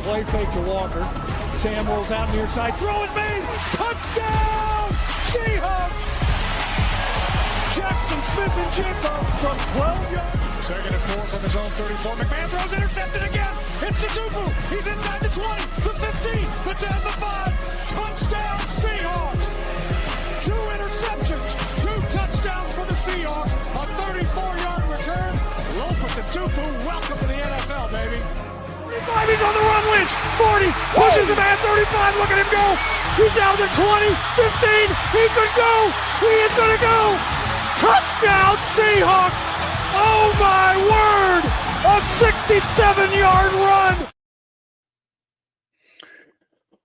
play fake to Walker. Sam rolls out near side. Throw is made. Touchdown! Seahawks! Jaxon Smith-Njigba from 12 yards. Second and 4 from his own 34. McMahon throws intercepted again. It's Tupu. He's inside the 20, the 15, the 10, the 5. Touchdown Seahawks! 2 interceptions, 2 touchdowns for the Seahawks. A 34-yard return. Lofa Tupu, welcome to the NFL, baby. 35, he's on the run, Lynch. 40, pushes him at 35, look at him go. He's down to 20, 15, he could go. He is going to go. Touchdown Seahawks. Oh my word. A 67-yard run.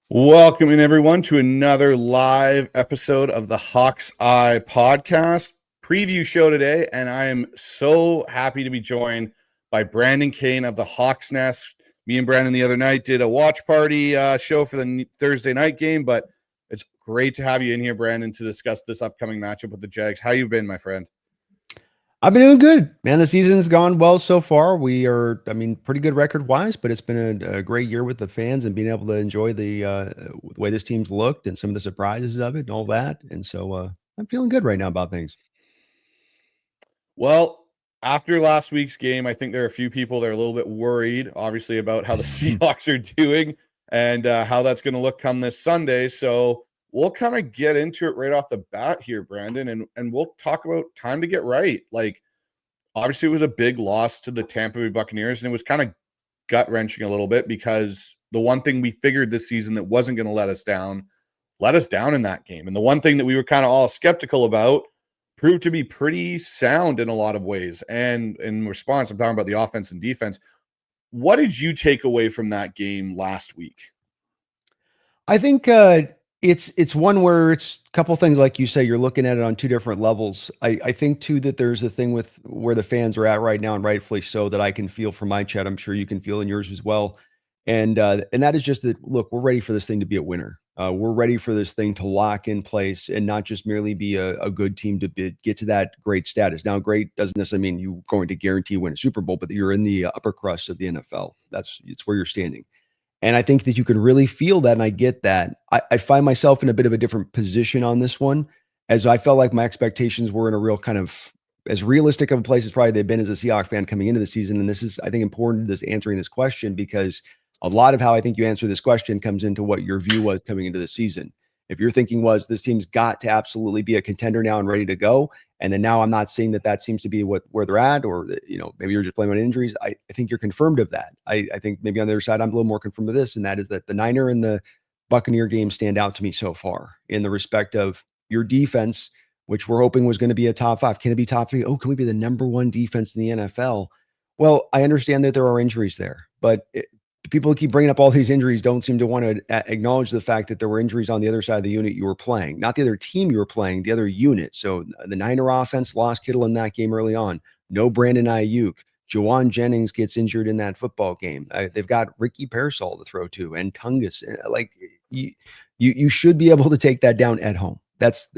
Welcome in everyone to another live episode of the Hawks Eye podcast preview show today. And I am so happy to be joined by Brandon Cain of the Hawks Nest. Me and Brandon the other night did a watch party show for the Thursday night game, but it's great to have you in here, Brandon, to discuss this upcoming matchup with the Jags. How you been, my friend? I've been doing good, man. The season's gone well so far. We are, pretty good record-wise, but it's been a great year with the fans and being able to enjoy the way this team's looked and some of the surprises of it and all that. And so I'm feeling good right now about things. Well, after last week's game, I think there are a few people that are a little bit worried, obviously, about how the Seahawks are doing and how that's going to look come this Sunday. So we'll kind of get into it right off the bat here, Brandon, and we'll talk about time to get right. Like, obviously, it was a big loss to the Tampa Bay Buccaneers, and it was kind of gut-wrenching a little bit because the one thing we figured this season that wasn't going to let us down in that game. And the one thing that we were kind of all skeptical about proved to be pretty sound in a lot of ways. And in response, I'm talking about the offense and defense. What did you take away from that game last week? I think it's one where it's a couple things, like you say, you're looking at it on two different levels. I think too that there's a thing with where the fans are at right now, and rightfully so, that I can feel from my chat. I'm sure you can feel in yours as well. And that is just that, look, we're ready for this thing to be a winner. We're ready for this thing to lock in place and not just merely be a good team to get to that great status. Now, great doesn't necessarily mean you're going to guarantee win a Super Bowl, but you're in the upper crust of the NFL. It's where you're standing. And I think that you can really feel that, and I get that. I find myself in a bit of a different position on this one, as I felt like my expectations were in a real kind of as realistic of a place as probably they've been as a Seahawks fan coming into the season. And this is, I think, important to this answering this question, because a lot of how I think you answer this question comes into what your view was coming into the season. If your thinking was this team's got to absolutely be a contender now and ready to go, and then now I'm not seeing that seems to be where they're at, or maybe you're just blaming on injuries. I think you're confirmed of that. I think maybe on the other side I'm a little more confirmed of this, and that is that the Niner and the Buccaneer game stand out to me so far in the respect of your defense, which we're hoping was going to be a top 5. Can it be top 3? Oh, can we be the number 1 defense in the NFL? Well, I understand that there are injuries there, but people keep bringing up all these injuries don't seem to want to acknowledge the fact that there were injuries on the other side of the unit you were playing, not the other team you were playing, the other unit. So the Niner offense lost Kittle in that game early on. No Brandon Ayuk. Juwan Jennings gets injured in that football game. They've got Ricky Pearsall to throw to, and Tungus. Like you should be able to take that down at home.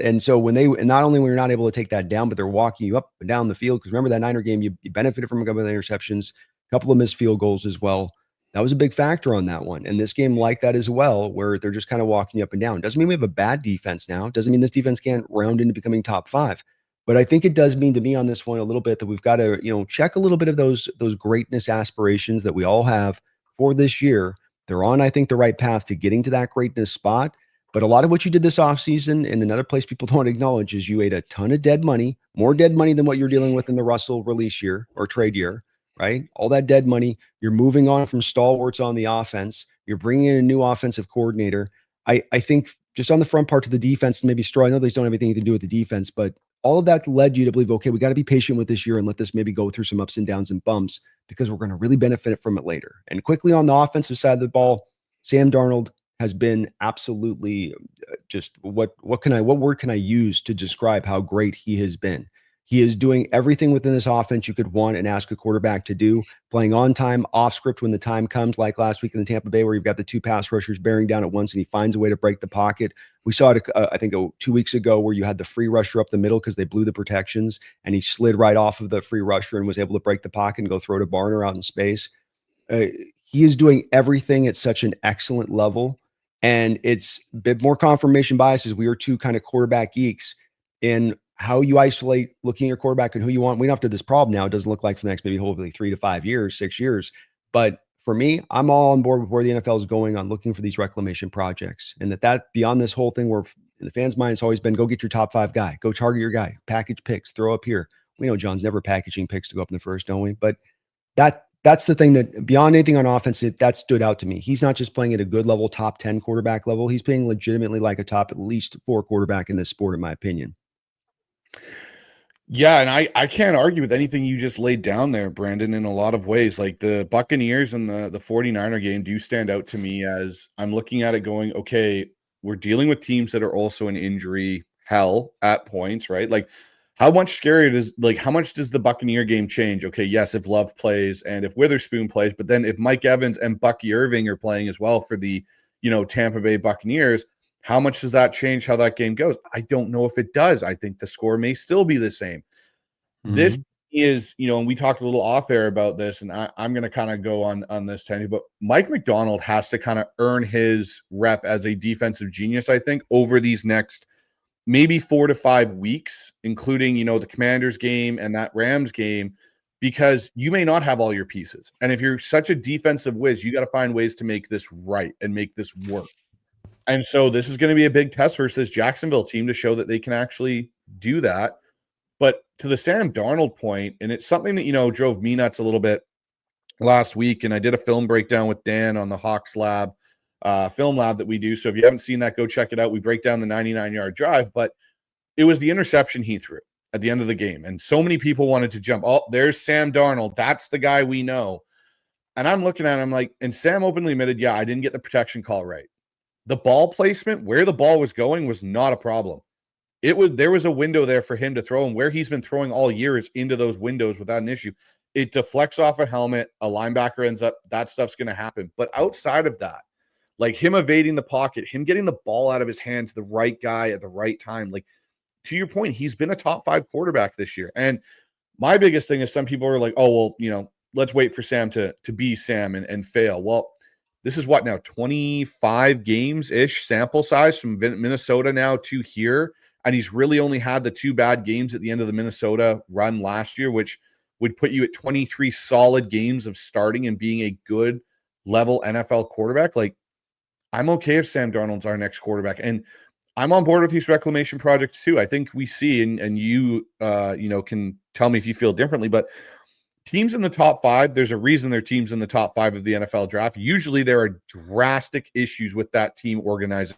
And so not only when you're not able to take that down, but they're walking you up and down the field. Because remember that Niner game, you benefited from a couple of interceptions, a couple of missed field goals as well. That was a big factor on that one. And this game like that as well, where they're just kind of walking you up and down. Doesn't mean we have a bad defense now. Doesn't mean this defense can't round into becoming top 5. But I think it does mean to me on this one a little bit that we've got to, check a little bit of those greatness aspirations that we all have for this year. They're on, I think, the right path to getting to that greatness spot. But a lot of what you did this offseason, and another place people don't acknowledge, is you ate a ton of dead money, more dead money than what you're dealing with in the Russell release year or trade year. Right? All that dead money, you're moving on from stalwarts on the offense. You're bringing in a new offensive coordinator. I think just on the front part of the defense, and maybe Straw, I know these don't have anything to do with the defense, but all of that led you to believe, okay, we got to be patient with this year and let this maybe go through some ups and downs and bumps, because we're going to really benefit from it later. And quickly on the offensive side of the ball, Sam Darnold has been absolutely just what word can I use to describe how great he has been? He is doing everything within this offense you could want and ask a quarterback to do, playing on time, off script when the time comes, like last week in the Tampa Bay, where you've got the 2 pass rushers bearing down at once and he finds a way to break the pocket. We saw it, I think, 2 weeks ago, where you had the free rusher up the middle because they blew the protections, and he slid right off of the free rusher and was able to break the pocket and go throw to Barner out in space. he is doing everything at such an excellent level. And it's a bit more confirmation bias as we are two kind of quarterback geeks in how you isolate looking at your quarterback and who you want. We don't have to have this problem now. It doesn't look like for the next maybe hopefully 3 to 5 years, 6 years. But for me, I'm all on board with where the NFL is going on looking for these reclamation projects. And that beyond this whole thing where in the fans' mind, it's always been, go get your top 5 guy, go target your guy, package picks, throw up here. We know John's never packaging picks to go up in the first, don't we? But that's the thing that beyond anything on offense, that stood out to me. He's not just playing at a good level, top 10 quarterback level. He's playing legitimately like a top at least 4 quarterback in this sport, in my opinion. Yeah, and I can't argue with anything you just laid down there, Brandon, in a lot of ways. Like the Buccaneers and the 49er game do stand out to me as I'm looking at it going, okay, we're dealing with teams that are also in injury hell at points, right? Like how much how much does the Buccaneer game change? Okay, yes, if Love plays and if Witherspoon plays, but then if Mike Evans and Bucky Irving are playing as well for the, Tampa Bay Buccaneers, how much does that change how that game goes? I don't know if it does. I think the score may still be the same. Mm-hmm. This is, and we talked a little off air about this, and I'm going to kind of go on this tangent, but Mike Macdonald has to kind of earn his rep as a defensive genius, I think, over these next maybe 4 to 5 weeks, including, the Commanders game and that Rams game, because you may not have all your pieces. And if you're such a defensive whiz, you got to find ways to make this right and make this work. And so this is going to be a big test versus this Jacksonville team to show that they can actually do that. But to the Sam Darnold point, and it's something that, drove me nuts a little bit last week, and I did a film breakdown with Dan on the Hawks Lab, film lab that we do. So if you haven't seen that, go check it out. We break down the 99-yard drive, but it was the interception he threw at the end of the game. And so many people wanted to jump. Oh, there's Sam Darnold. That's the guy we know. And I'm looking at him like, and Sam openly admitted, yeah, I didn't get the protection call right. The ball placement, where the ball was going, was not a problem. There was a window there for him to throw, and where he's been throwing all year is into those windows without an issue. It deflects off a helmet, a linebacker ends up, that stuff's going to happen. But outside of that, like him evading the pocket, him getting the ball out of his hand to the right guy at the right time, like to your point, he's been a top 5 quarterback this year. And my biggest thing is some people are like, oh, well, let's wait for Sam to be Sam and fail. Well, this is what now, 25 games-ish sample size from Minnesota now to here. And he's really only had the 2 bad games at the end of the Minnesota run last year, which would put you at 23 solid games of starting and being a good level NFL quarterback. Like, I'm okay if Sam Darnold's our next quarterback. And I'm on board with these reclamation projects too. I think we see, and you, can tell me if you feel differently, but teams in the top 5, there's a reason they're teams in the top 5 of the NFL draft. Usually there are drastic issues with that team organizing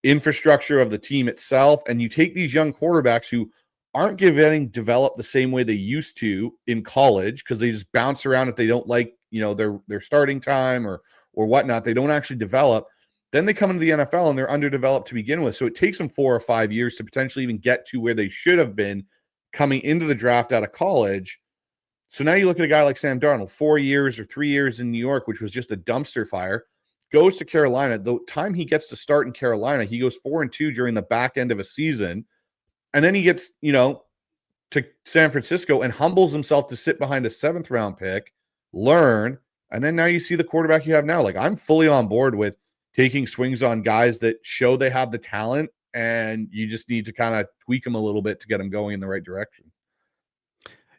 infrastructure of the team itself. And you take these young quarterbacks who aren't getting developed the same way they used to in college because they just bounce around if they don't like, their starting time or whatnot. They don't actually develop. Then they come into the NFL and they're underdeveloped to begin with. So it takes them 4 or 5 years to potentially even get to where they should have been coming into the draft out of college. So now you look at a guy like Sam Darnold, 4 years or 3 years in New York, which was just a dumpster fire, goes to Carolina. The time he gets to start in Carolina, he goes 4-2 during the back end of a season. And then he gets, to San Francisco and humbles himself to sit behind a 7th round pick, learn. And then now you see the quarterback you have now. Like, I'm fully on board with taking swings on guys that show they have the talent, and you just need to kind of tweak them a little bit to get them going in the right direction.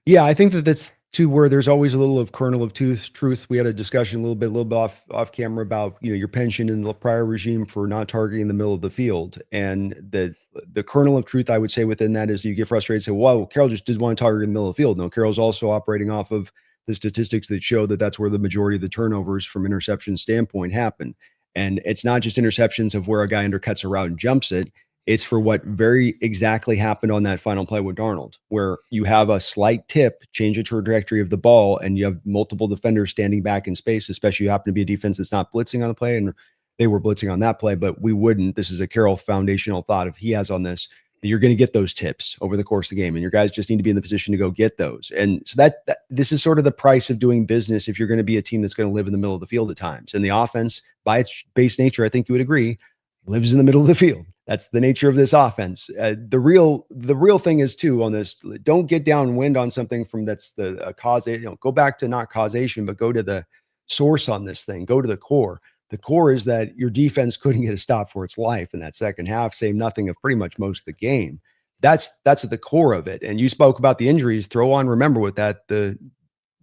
Yeah, I think that's to where there's always a little of kernel of truth. We had a discussion a little bit off camera about, your pension in the prior regime for not targeting the middle of the field. And the kernel of truth I would say within that is you get frustrated and say, well, Carroll just didn't want to target in the middle of the field. No, Carroll's also operating off of the statistics that show that that's where the majority of the turnovers from interception standpoint happen. And it's not just interceptions of where a guy undercuts a route and jumps it. It's for what very exactly happened on that final play with Darnold, where you have a slight tip, change the trajectory of the ball, and you have multiple defenders standing back in space, especially you happen to be a defense that's not blitzing on the play, and they were blitzing on that play, but we wouldn't. This is a Carroll foundational thought if he has on this, that you're going to get those tips over the course of the game, and your guys just need to be in the position to go get those. And so that this is sort of the price of doing business if you're going to be a team that's going to live in the middle of the field at times. And the offense, by its base nature, I think you would agree, lives in the middle of the field. That's the nature of this offense. The real thing is too on this, don't get downwind on something from that's the cause. Go back to not causation, but go to the source on this thing. Go to the core. The core is that your defense couldn't get a stop for its life in that second half, save nothing of pretty much most of the game. That's at the core of it. And you spoke about the injuries. Throw on, remember with that, the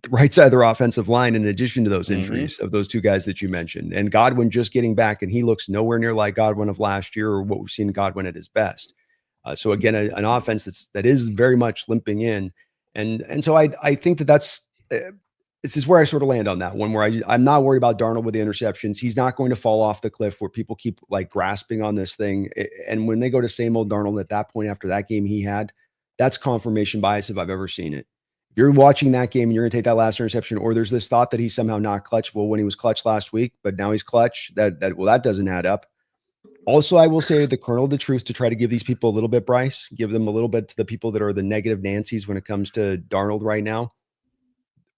right side of their offensive line, in addition to those injuries of those two guys that you mentioned. And Godwin just getting back, and he looks nowhere near like Godwin of last year or what we've seen Godwin at his best. So again, an offense that is very much limping in. And so I think that's this is where I sort of land on that one, where I'm not worried about Darnold with the interceptions. He's not going to fall off the cliff where people keep like grasping on this thing. And when they go to same old Darnold at that point after that game he had, that's confirmation bias if I've ever seen it. If you're watching that game and you're going to take that last interception, or there's this thought that he's somehow not clutch. Well, when he was clutch last week, but now he's clutch, that doesn't add up. Also, I will say the kernel of the truth to try to give these people a little bit, Bryce, give them a little bit to the people that are the negative Nancy's when it comes to Darnold right now.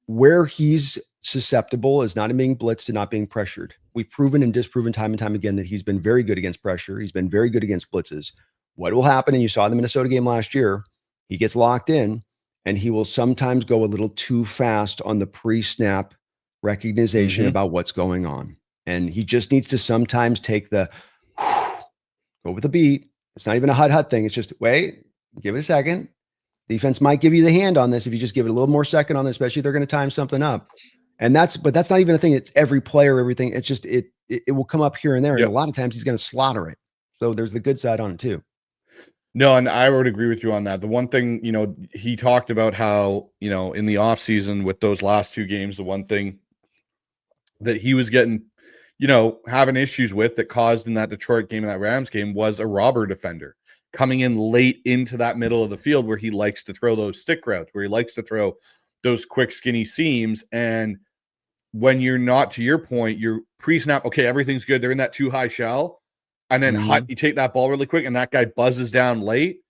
Where he's susceptible is not in being blitzed and not being pressured. We've proven and disproven time and time again that he's been very good against pressure. He's been very good against blitzes. What will happen, and you saw in the Minnesota game last year, he gets locked in and he will sometimes go a little too fast on the pre-snap recognition about what's going on. And he just needs to sometimes take the go with the beat. It's not even a hut thing. It's just wait, give it a second. Defense might give you the hand on this if you just give it a little more second on this, especially if they're going to time something up. And that's not even a thing. It's every player, everything. It's just it will come up here and there. And a lot of times he's going to slaughter it. So there's the good side on it too. No, and I would agree with you on that. The one thing, he talked about how, in the offseason with those last two games, the one thing that he was getting, having issues with that caused in that Detroit game and that Rams game was a robber defender coming in late into that middle of the field where he likes to throw those stick routes, where he likes to throw those quick, skinny seams. And when you're not, to your point, you're pre-snap, okay, everything's good. They're in that too high shell. And then you take that ball really quick and that guy buzzes down late.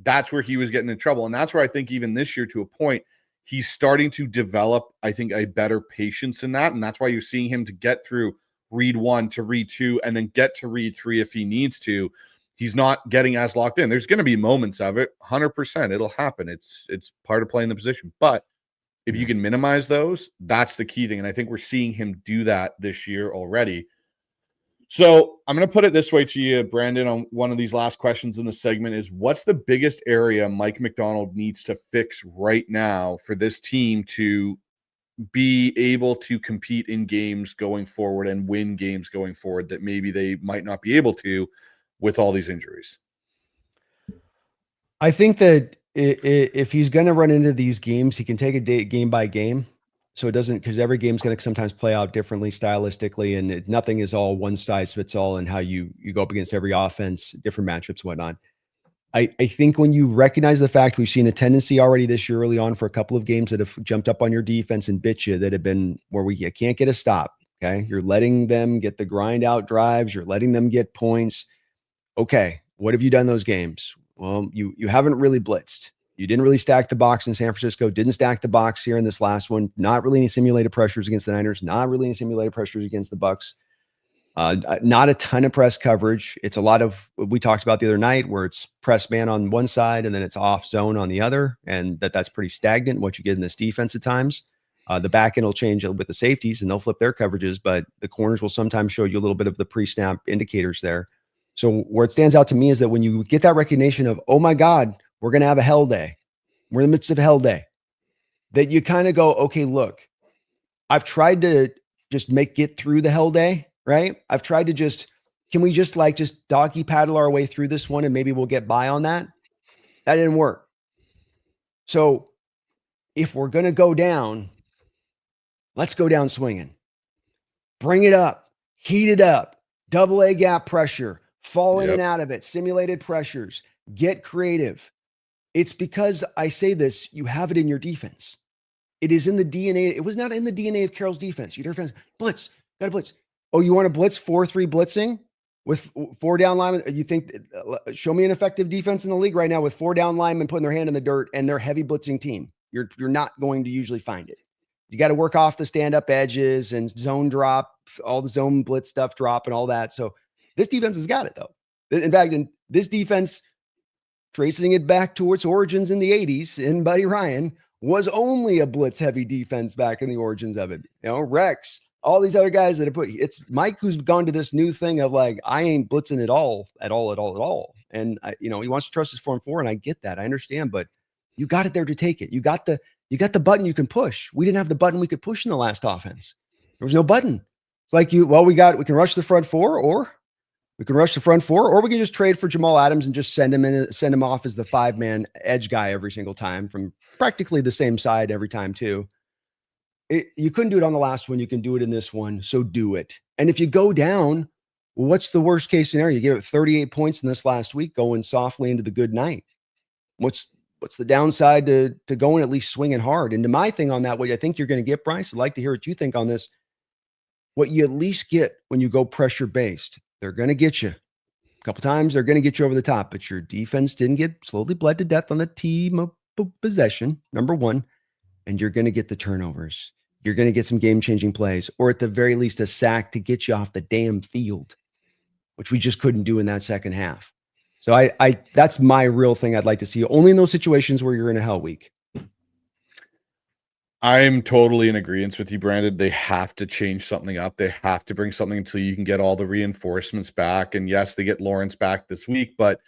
That's where he was getting in trouble. And that's where I think even this year, to a point, he's starting to develop, I think, a better patience in that. And that's why you're seeing him to get through read 1 to read 2 and then get to read 3 if he needs to. He's not getting as locked in. There's going to be moments of it, 100%. It'll happen. It's part of playing the position. But if you can minimize those, that's the key thing. And I think we're seeing him do that this year already. So I'm going to put it this way to you, Brandon, on one of these last questions in the segment is, what's the biggest area Mike Macdonald needs to fix right now for this team to be able to compete in games going forward and win games going forward that maybe they might not be able to with all these injuries? I think that if he's going to run into these games, he can take a game by game. So it doesn't, because every game's going to sometimes play out differently stylistically, and nothing is all one size fits all in how you go up against every offense, different matchups, whatnot. I think when you recognize the fact we've seen a tendency already this year early on for a couple of games that have jumped up on your defense and bit you, that have been where you can't get a stop. Okay. You're letting them get the grind out drives. You're letting them get points. Okay. What have you done those games? Well, you haven't really blitzed. You didn't really stack the box in San Francisco, didn't stack the box here in this last one. Not really any simulated pressures against the Niners, not really any simulated pressures against the Bucks. Not a ton of press coverage. It's a lot of what we talked about the other night, where it's press man on one side and then it's off zone on the other, and that's pretty stagnant what you get in this defense at times. The back end will change with the safeties and they'll flip their coverages, but the corners will sometimes show you a little bit of the pre-snap indicators there. So where it stands out to me is that when you get that recognition of, oh my God, we're going to have a hell day, we're in the midst of a hell day, that you kind of go, okay, look, I've tried to just get through the hell day, right? I've tried to can we just doggy paddle our way through this one and maybe we'll get by on that? That didn't work. So if we're going to go down, let's go down swinging. Bring it up, heat it up, double A gap pressure, fall in and out of it, simulated pressures, get creative. It's because I say this, you have it in your defense. It is in the DNA. It was not in the DNA of Carroll's defense. You'd hear blitz, got to blitz. Oh, you want to blitz 4-3 blitzing with 4 down linemen? You think, show me an effective defense in the league right now with 4 down linemen putting their hand in the dirt and their heavy blitzing team. You're not going to usually find it. You got to work off the stand-up edges and zone drop, all the zone blitz stuff drop and all that. So this defense has got it, though. In fact, this defense, tracing it back to its origins in the 80s in Buddy Ryan, was only a blitz-heavy defense back in the origins of it. Rex, all these other guys that have put, it's Mike who's gone to this new thing of like, I ain't blitzing at all. And he wants to trust his 4-4, and I get that. I understand, but you got it there to take it. You got the button you can push. We didn't have the button we could push in the last offense. There was no button. It's like we can rush the front four, or we can just trade for Jamal Adams and just send him off as the 5-man edge guy every single time from practically the same side every time too. You couldn't do it on the last one. You can do it in this one. So do it. And if you go down, what's the worst case scenario? You gave it 38 points in this last week, going softly into the good night. What's the downside to going at least swinging hard? And to my thing on that, what I think you're going to get, Bryce, I'd like to hear what you think on this. What you at least get when you go pressure based, they're going to get you a couple times. They're going to get you over the top, but your defense didn't get slowly bled to death on the team of possession, number one. And you're going to get the turnovers. You're going to get some game-changing plays, or at the very least a sack to get you off the damn field, which we just couldn't do in that second half. So I that's my real thing I'd like to see, only in those situations where you're in a hell week. I'm totally in agreement with you, Brandon. They have to change something up. They have to bring something until you can get all the reinforcements back. And yes, they get Lawrence back this week, but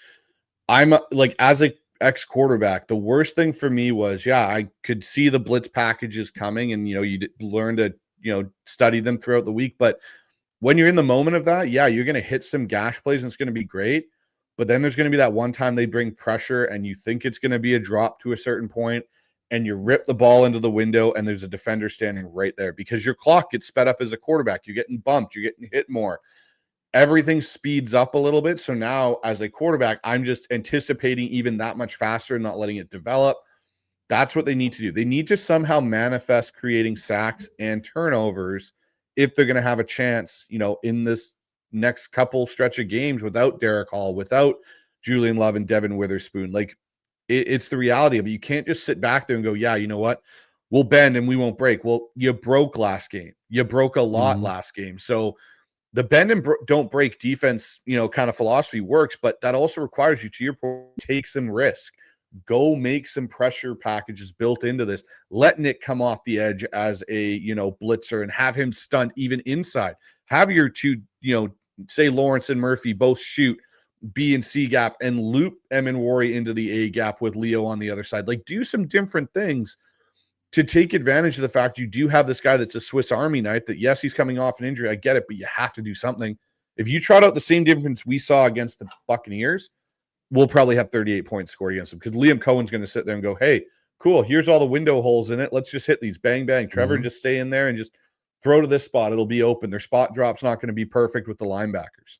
I'm like, as a ex-quarterback, the worst thing for me was, I could see the blitz packages coming, and you learn to study them throughout the week. But when you're in the moment of that, you're going to hit some gash plays and it's going to be great. But then there's going to be that one time they bring pressure and you think it's going to be a drop to a certain point, and you rip the ball into the window and there's a defender standing right there because your clock gets sped up as a quarterback. You're getting bumped, you're getting hit more. Everything speeds up a little bit. So now as a quarterback, I'm just anticipating even that much faster and not letting it develop. That's what they need to do. They need to somehow manifest creating sacks and turnovers if they're going to have a chance, in this next couple stretch of games without Derek Hall, without Julian Love and Devin Witherspoon. Like, it's the reality of it. You can't just sit back there and go, you know what? We'll bend and we won't break. Well, you broke last game. You broke a lot last game. So the bend and don't break defense, kind of philosophy works, but that also requires you, to your point, take some risk. Go make some pressure packages built into this. Let Nick come off the edge as a, blitzer and have him stunt even inside. Have your two, say Lawrence and Murphy both shoot B and C gap and loop M and Worry into the A gap with Leo on the other side. Like, do some different things to take advantage of the fact you do have this guy that's a Swiss Army knife, that yes, he's coming off an injury. I get it, but you have to do something. If you trot out the same difference we saw against the Buccaneers, we'll probably have 38 points scored against them, because Liam Cohen's going to sit there and go, hey, cool, here's all the window holes in it. Let's just hit these. Bang, bang. Trevor, just stay in there and just throw to this spot. It'll be open. Their spot drop's not going to be perfect with the linebackers.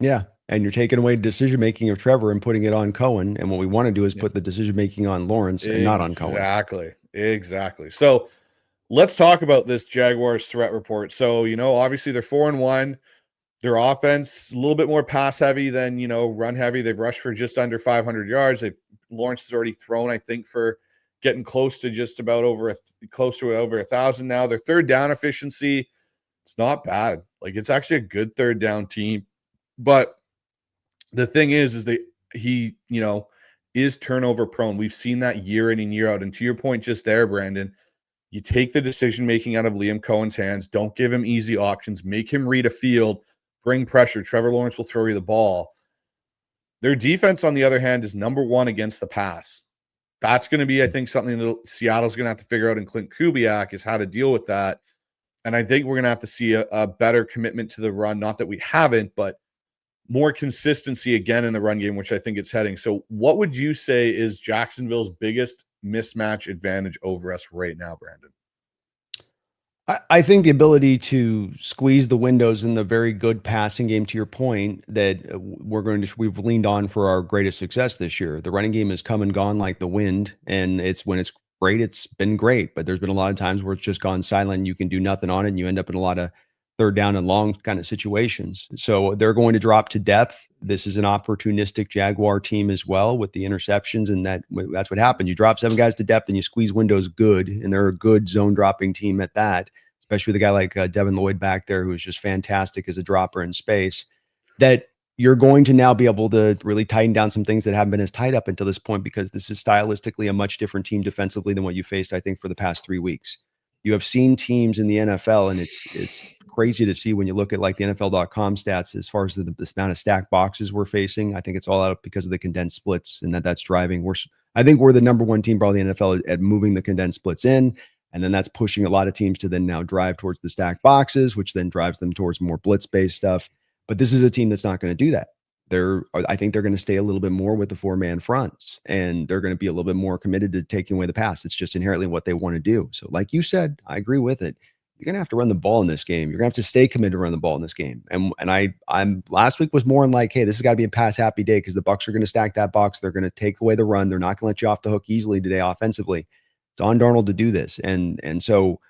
Yeah. And you're taking away decision-making of Trevor and putting it on Cohen. And what we want to do is put the decision-making on Lawrence and not on Cohen. Exactly. So let's talk about this Jaguars threat report. So, obviously they're 4-1. Their offense, a little bit more pass heavy than, run heavy. They've rushed for just under 500 yards. Lawrence has already thrown, I think, for getting close to just about over 1,000 now. Their third down efficiency, it's not bad. Like, it's actually a good third down team. But the thing is he is turnover prone. We've seen that year in and year out. And to your point just there, Brandon, you take the decision-making out of Liam Cohen's hands. Don't give him easy options. Make him read a field. Bring pressure. Trevor Lawrence will throw you the ball. Their defense, on the other hand, is number one against the pass. That's going to be, I think, something that Seattle's going to have to figure out, and Clint Kubiak is how to deal with that. And I think we're going to have to see a better commitment to the run. Not that we haven't, but more consistency again in the run game, which I think it's heading. So what would you say is Jacksonville's biggest mismatch advantage over us right now, Brandon? I think the ability to squeeze the windows in the very good passing game, to your point, that we've leaned on for our greatest success this year. The running game has come and gone like the wind, and when it's great, it's been great. But there's been a lot of times where it's just gone silent and you can do nothing on it, and you end up in a lot of third down and long kind of situations. So they're going to drop to depth. This is an opportunistic Jaguar team as well with the interceptions, and that's what happened. You drop 7 guys to depth and you squeeze windows good, and they're a good zone dropping team at that, especially with a guy like Devin Lloyd back there, who is just fantastic as a dropper in space, that you're going to now be able to really tighten down some things that haven't been as tight up until this point, because this is stylistically a much different team defensively than what you faced, I think, for the past 3 weeks. You have seen teams in the NFL, and it's crazy to see when you look at like the NFL.com stats as far as the amount of stacked boxes we're facing. I think it's all out because of the condensed splits, and that's driving. I think we're the number one team probably in the NFL at moving the condensed splits in. And then that's pushing a lot of teams to then now drive towards the stacked boxes, which then drives them towards more blitz-based stuff. But this is a team that's not going to do that. I think they're going to stay a little bit more with the four-man fronts, and they're going to be a little bit more committed to taking away the pass. It's just inherently what they want to do. So like you said, I agree with it. You're going to have to run the ball in this game. You're going to have to stay committed to run the ball in this game. And I'm last week was more in like, hey, this has got to be a pass happy day because the Bucs are going to stack that box. They're going to take away the run. They're not going to let you off the hook easily today offensively. It's on Darnold to do this. And so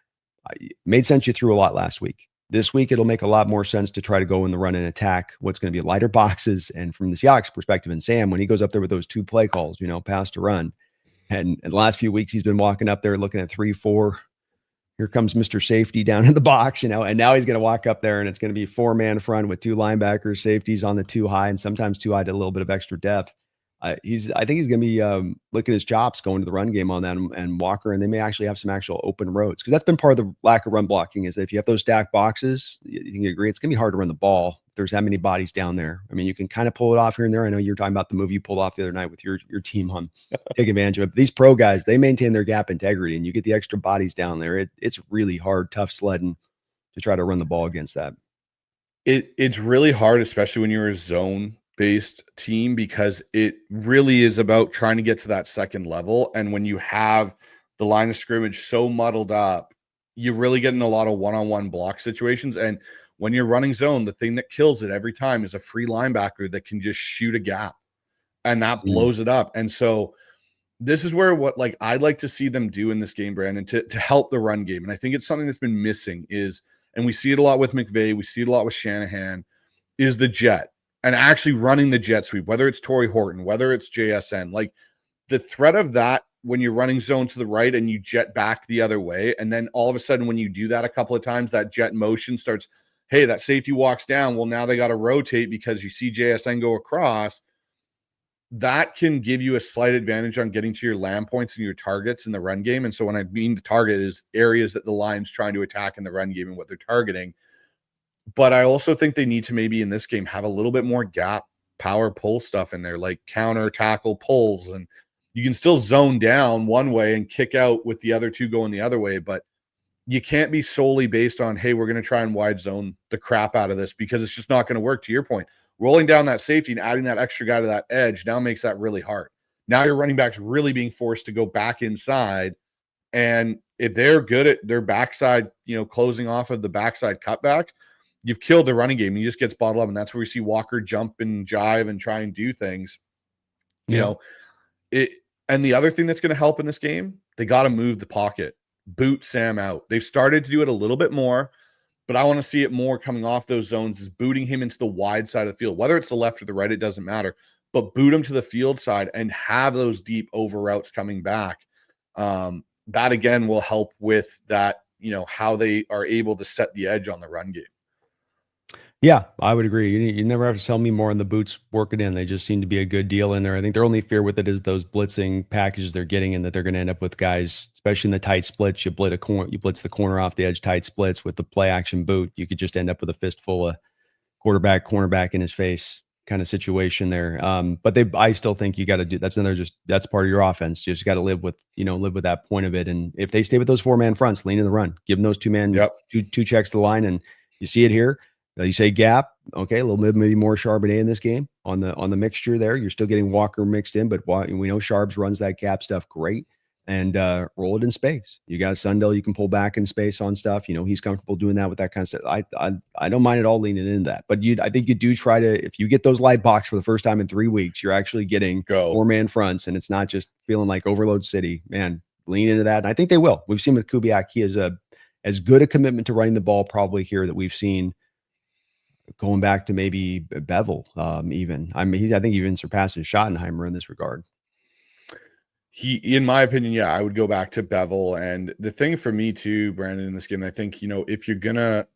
it made sense you threw a lot last week. This week, it'll make a lot more sense to try to go in the run and attack what's going to be lighter boxes. And from the Seahawks perspective, and Sam, when he goes up there with those 2 play calls, pass to run, and in the last few weeks, he's been walking up there looking at 3-4. Here comes Mr. Safety down in the box, and now he's going to walk up there and it's going to be 4-man front with 2 linebackers, safeties on the 2 high, and sometimes 2 high to a little bit of extra depth. I think he's going to be looking at his chops going to the run game on that, and Walker, and they may actually have some actual open roads, because that's been part of the lack of run blocking, is that if you have those stacked boxes, you can agree it's going to be hard to run the ball. There's that many bodies down there. I mean, you can kind of pull it off here and there. I know you're talking about the move you pulled off the other night with your team on take advantage of it. But these pro guys, they maintain their gap integrity, and you get the extra bodies down there. It's really hard, tough sledding to try to run the ball against that. It's really hard, especially when you're a zone-based team, because it really is about trying to get to that second level. And when you have the line of scrimmage so muddled up, you're really getting a lot of one-on-one block situations. And when you're running zone, the thing that kills it every time is a free linebacker that can just shoot a gap, and that blows it up. And so this is where I'd like to see them do in this game, Brandon, to help the run game. And I think it's something that's been missing and we see it a lot with McVay, we see it a lot with Shanahan, is the jet, and actually running the jet sweep, whether it's Torrey Horton, whether it's JSN, like the threat of that when you're running zone to the right and you jet back the other way. And then all of a sudden, when you do that a couple of times, that jet motion starts, hey, that safety walks down. Well, now they got to rotate because you see JSN go across. That can give you a slight advantage on getting to your land points and your targets in the run game. And so when I mean the target is areas that the line's trying to attack in the run game and what they're targeting. But I also think they need to maybe in this game have a little bit more gap power pull stuff in there, like counter tackle pulls. And you can still zone down one way and kick out with the other 2 going the other way. But you can't be solely based on, hey, we're going to try and wide zone the crap out of this, because it's just not going to work. To your point, rolling down that safety and adding that extra guy to that edge now makes that really hard. Now your running back's really being forced to go back inside. And if they're good at their backside, closing off of the backside cutbacks, you've killed the running game. He just gets bottled up. And that's where we see Walker jump and jive and try and do things. And the other thing that's going to help in this game, they got to move the pocket, boot Sam out. They've started to do it a little bit more, but I want to see it more coming off those zones, is booting him into the wide side of the field, whether it's the left or the right, it doesn't matter, but boot him to the field side and have those deep over routes coming back. That again will help with that, how they are able to set the edge on the run game. Yeah, I would agree. You never have to tell me more on the boots working in. They just seem to be a good deal in there. I think their only fear with it is those blitzing packages they're getting, and that they're going to end up with guys, especially in the tight splits. You blitz the corner off the edge, tight splits with the play action boot. You could just end up with a fistful of cornerback in his face kind of situation there. But I still think you got to do that's part of your offense. You just got to live with that point of it. And if they stay with those 4-man fronts, lean in the run, give them those 2-man, two checks to the line, and you see it here. You say gap, okay, a little bit maybe more Charbonnet in this game on the mixture there. You're still getting Walker mixed in, but we know Sharps runs that gap stuff great, and roll it in space. You got Sundell, you can pull back in space on stuff. He's comfortable doing that with that kind of stuff. I don't mind at all leaning into that, but I think you do try to, if you get those light box for the first time in 3 weeks, you're actually getting 4-man fronts, and it's not just feeling like overload city. Man, lean into that, and I think they will. We've seen with Kubiak, he is as good a commitment to running the ball probably here that we've seen. Going back to maybe Bevel, even. I mean, I think he even surpasses Schottenheimer in this regard. In my opinion, I would go back to Bevel. And the thing for me too, Brandon, in this game, I think, if you're gonna,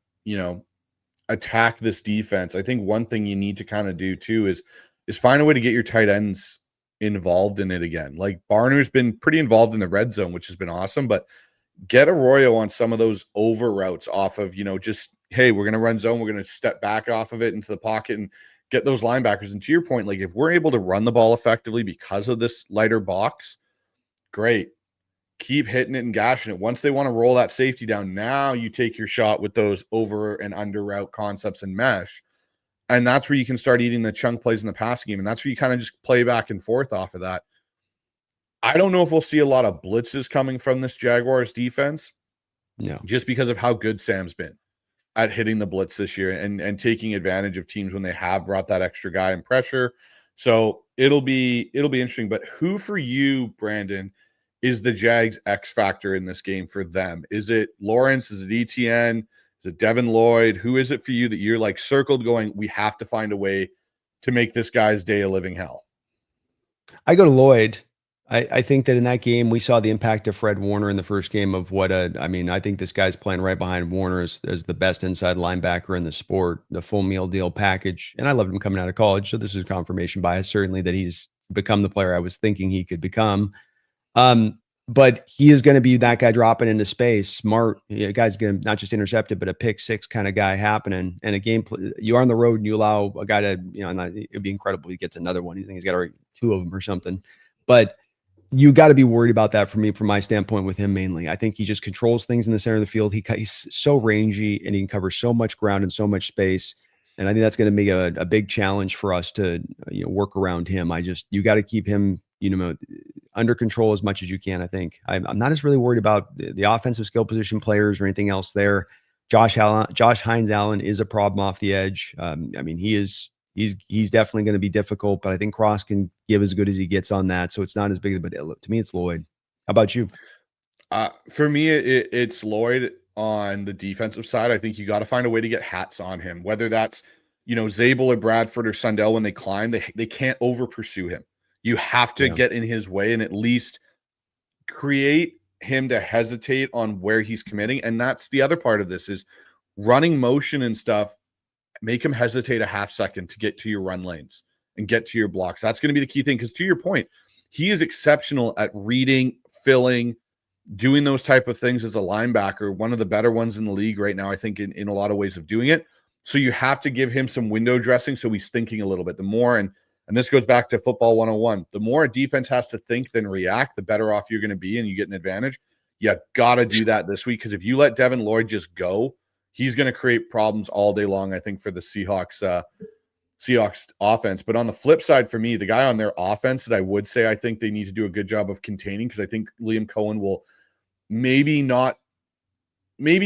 attack this defense, I think one thing you need to kind of do too is find a way to get your tight ends involved in it again. Like Barner's been pretty involved in the red zone, which has been awesome, but get Arroyo on some of those over routes off of, just, hey, we're going to run zone. We're going to step back off of it into the pocket and get those linebackers. And to your point, like if we're able to run the ball effectively because of this lighter box, great. Keep hitting it and gashing it. Once they want to roll that safety down, now you take your shot with those over and under route concepts and mesh. And that's where you can start eating the chunk plays in the passing game. And that's where you kind of just play back and forth off of that. I don't know if we'll see a lot of blitzes coming from this Jaguars defense. No. Just because of how good Sam's been at hitting the blitz this year and taking advantage of teams when they have brought that extra guy in pressure. So it'll be interesting. But who for you, Brandon, is the Jags X factor in this game for them? Is it Lawrence? Is it Etienne? Is it Devin Lloyd? Who is it for you that you're like circled going, we have to find a way to make this guy's day a living hell? I go to Lloyd. I think that in that game, we saw the impact of Fred Warner in the first game of I think this guy's playing right behind Warner as the best inside linebacker in the sport, the full meal deal package. And I loved him coming out of college. So this is confirmation bias, certainly, that he's become the player I was thinking he could become. But he is going to be that guy dropping into space, smart. A guy's going to not just intercept it, but a pick six kind of guy happening. And a game, you are on the road and you allow a guy to, it'd be incredible. He gets another one. You think he's got two of them or something, but you got to be worried about that from my standpoint with him mainly. I think he just controls things in the center of the field. He's so rangy and he can cover so much ground and so much space. And I think that's going to be a big challenge for us to work around him. You got to keep him, under control as much as you can. I think I'm not as really worried about the offensive skill position players or anything else there. Josh Hines Allen is a problem off the edge. He's definitely going to be difficult, but I think Cross can give as good as he gets on that. So it's not as big, but to me, it's Lloyd. How about you? For me, it's Lloyd on the defensive side. I think you got to find a way to get hats on him, whether that's, Zabel or Bradford or Sundell, when they climb, they can't over pursue him. You have to get in his way and at least create him to hesitate on where he's committing. And that's the other part of this is running motion and stuff. Make him hesitate a half second to get to your run lanes and get to your blocks. That's going to be the key thing. Because to your point, he is exceptional at reading, filling, doing those type of things as a linebacker. One of the better ones in the league right now, I think, in a lot of ways of doing it. So you have to give him some window dressing so he's thinking a little bit. The more, and this goes back to football 101, the more a defense has to think than react, the better off you're going to be and you get an advantage. You got to do that this week because if you let Devin Lloyd just go, he's going to create problems all day long, I think, for the Seahawks offense. But on the flip side, for me, the guy on their offense that I would say I think they need to do a good job of containing, because I think Liam Cohen will maybe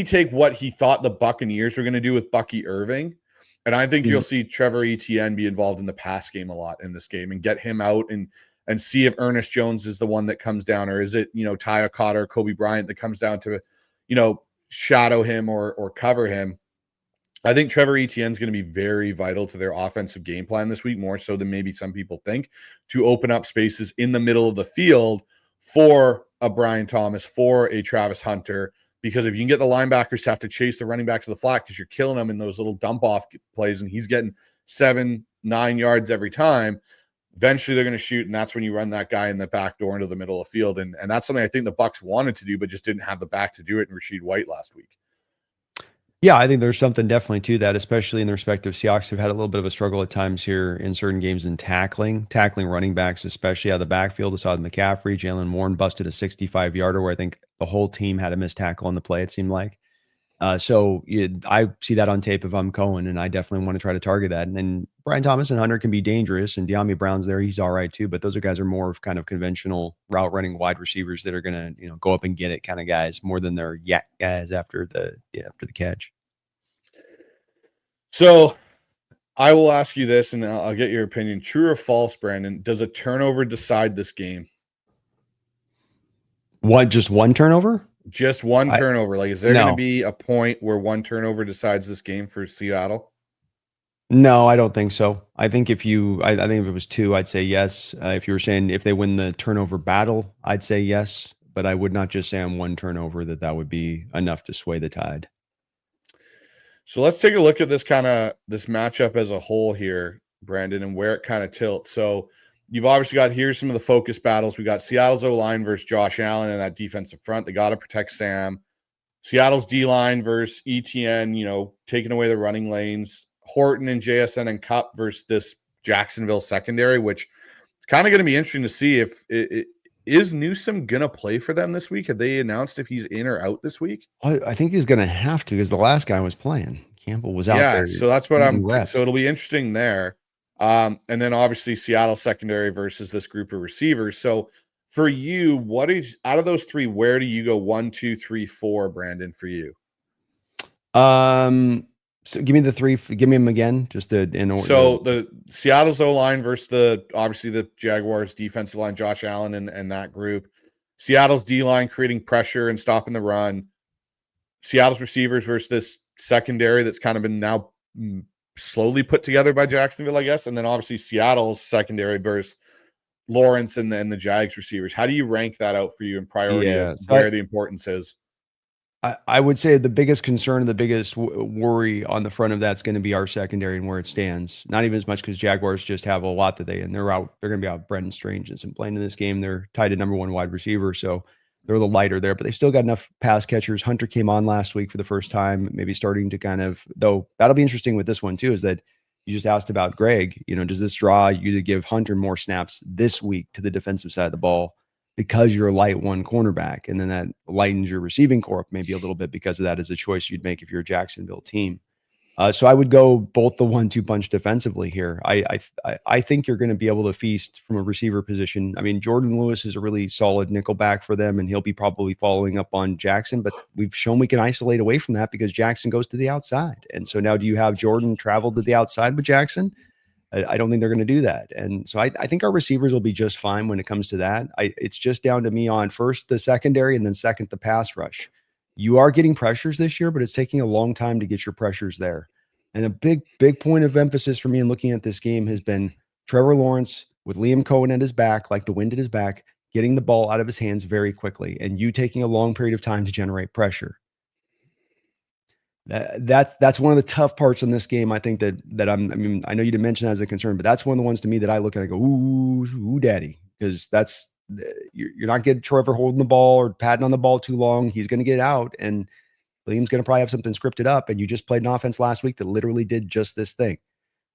take what he thought the Buccaneers were going to do with Bucky Irving. And I think you'll see Trevor Etienne be involved in the pass game a lot in this game and get him out and see if Ernest Jones is the one that comes down, or is it, Ty Cotter or Kobe Bryant that comes down to, shadow him or cover him. I think Trevor Etienne's going to be very vital to their offensive game plan this week, more so than maybe some people think, to open up spaces in the middle of the field for a Brian Thomas, for a Travis Hunter, because if you can get the linebackers to have to chase the running back to the flat because you're killing them in those little dump-off plays and he's getting 7-9 yards every time, eventually they're going to shoot, and that's when you run that guy in the back door into the middle of the field. And that's something I think the Bucs wanted to do but just didn't have the back to do it in Rashid White last week. Yeah, I think there's something definitely to that, especially in the respective Seahawks have had a little bit of a struggle at times here in certain games in tackling running backs, especially out of the backfield. I saw McCaffrey, Jalen Warren busted a 65-yarder where I think the whole team had a missed tackle on the play, it seemed like. I see that on tape if I'm Cohen, and I definitely want to try to target that. And then Brian Thomas and Hunter can be dangerous, and De'Ami Brown's there. He's all right too, but those guys are more of kind of conventional route running wide receivers that are going to, go up and get it kind of guys more than they're yak guys after the catch. So I will ask you this, and I'll get your opinion. True or false, Brandon? Does a turnover decide this game? What? Just one turnover? Just one turnover. Like, is there going to be a point where one turnover decides this game for Seattle? No, I don't think so. I think I think if it was two, I'd say yes. If you were saying if they win the turnover battle, I'd say yes. But I would not just say on one turnover that would be enough to sway the tide. So let's take a look at this matchup as a whole here, Brandon, and where it kind of tilts. So you've obviously got, here's some of the focus battles. We got Seattle's O-line versus Josh Allen and that defensive front. They got to protect Sam. Seattle's D-line versus Etienne, taking away the running lanes. Horton and JSN and Cup versus this Jacksonville secondary, which it's kind of going to be interesting to see if is Newsome going to play for them this week? Have they announced if he's in or out this week? I think he's going to have to because the last guy was playing. Campbell was out there. So that's what so it'll be interesting there. And then obviously Seattle secondary versus this group of receivers. So for you, what is out of those three, where do you go 1, 2, 3, 4, Brandon, for you? So give me the three, give me them again, just in order. So the Seattle's O-line versus obviously the Jaguars defensive line, Josh Allen and that group. Seattle's D-line creating pressure and stopping the run. Seattle's receivers versus this secondary that's kind of been now slowly put together by Jacksonville, I guess. And then obviously Seattle's secondary versus Lawrence and the Jags receivers. How do you rank that out for you in priority of where the importance is? I would say the biggest concern and the biggest worry on the front of that's going to be our secondary and where it stands. Not even as much because Jaguars just have a lot that they're going to be out Brendan Strange and playing in this game. They're tied to number 1 wide receiver, so they're a little lighter there, but they still got enough pass catchers. Hunter came on last week for the first time, maybe starting to kind of, though that'll be interesting with this one too, is that you just asked about Greg, does this draw you to give Hunter more snaps this week to the defensive side of the ball because you're a light one cornerback, and then that lightens your receiving corps maybe a little bit because of that as a choice you'd make if you're a Jacksonville team. So I would go both the 1-2 punch defensively here. I think you're going to be able to feast from a receiver position. I mean, Jordan Lewis is a really solid nickel back for them, and he'll be probably following up on Jackson, but we've shown we can isolate away from that because Jackson goes to the outside. And so now do you have Jordan travel to the outside with Jackson? I don't think they're going to do that. And so I think our receivers will be just fine when it comes to that. It's just down to me on first the secondary and then second the pass rush. You are getting pressures this year, but it's taking a long time to get your pressures there. And a big point of emphasis for me in looking at this game has been Trevor Lawrence with Liam Cohen at his back, like the wind at his back, getting the ball out of his hands very quickly, and you taking a long period of time to generate pressure. That's one of the tough parts in this game. I think that I know you didn't mention that as a concern, but that's one of the ones to me that I look at and go, ooh, daddy, because that's you're not getting Trevor holding the ball or patting on the ball too long. He's going to get out, and Liam's going to probably have something scripted up. And you just played an offense last week that literally did just this thing.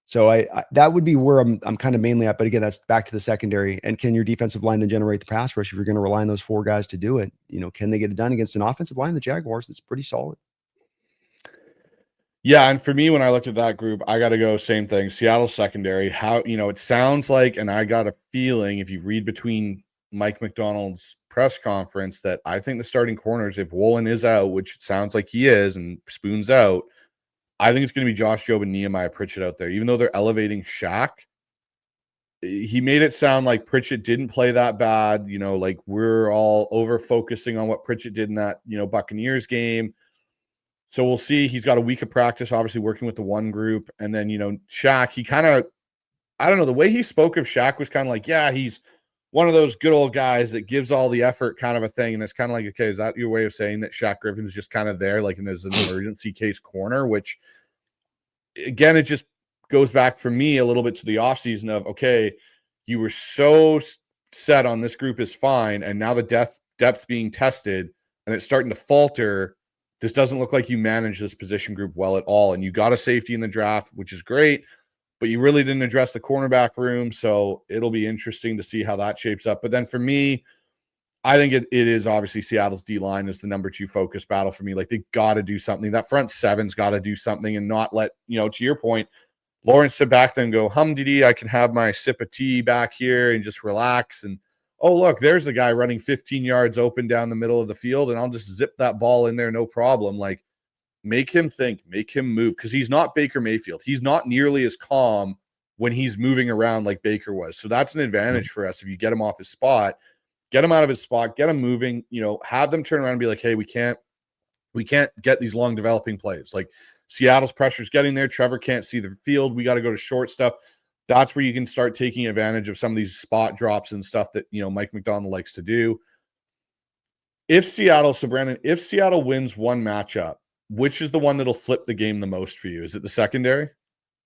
So I that would be where I'm kind of mainly at. But again, that's back to the secondary. And can your defensive line then generate the pass rush if you're going to rely on those 4 guys to do it? Can they get it done against an offensive line, the Jaguars, that's pretty solid? Yeah, and for me, when I look at that group, I got to go same thing. Seattle secondary, how, it sounds like, and I got a feeling if you read between Mike Macdonald's press conference that I think the starting corners, if Woolen is out, which it sounds like he is, and Spoon's out, I think it's going to be Josh Jobe and Nehemiah Pritchett out there. Even though they're elevating Shaq, he made it sound like Pritchett didn't play that bad. Like we're all over focusing on what Pritchett did in that, Buccaneers game. So we'll see. He's got a week of practice, obviously working with the one group. And then, Shaq, he kind of, I don't know, the way he spoke of Shaq was kind of like, yeah, he's one of those good old guys that gives all the effort kind of a thing. And it's kind of like, okay, is that your way of saying that Shaq Griffin's just kind of there, like as an emergency case corner, which again, it just goes back for me a little bit to the offseason of, okay, you were so set on this group is fine. And now the depth being tested and it's starting to falter. This doesn't look like you manage this position group well at all. And you got a safety in the draft, which is great, but you really didn't address the cornerback room. So it'll be interesting to see how that shapes up. But then for me, I think it is obviously Seattle's D-line is the number 2 focus battle for me. Like they got to do something. That front seven's got to do something and not let, to your point, Lawrence sit back there and go, hum-dee-dee, I can have my sip of tea back here and just relax. And oh, look, there's the guy running 15 yards open down the middle of the field, and I'll just zip that ball in there, no problem. Like, make him think, make him move, because he's not Baker Mayfield. He's not nearly as calm when he's moving around like Baker was. So that's an advantage for us if you get him off his spot, get him out of his spot, get him moving, have them turn around and be like, hey, we can't get these long developing plays. Like Seattle's pressure's getting there. Trevor can't see the field. We got to go to short stuff. That's where you can start taking advantage of some of these spot drops and stuff that, Mike Macdonald likes to do. If Seattle wins one matchup, which is the one that'll flip the game the most for you? Is it the secondary?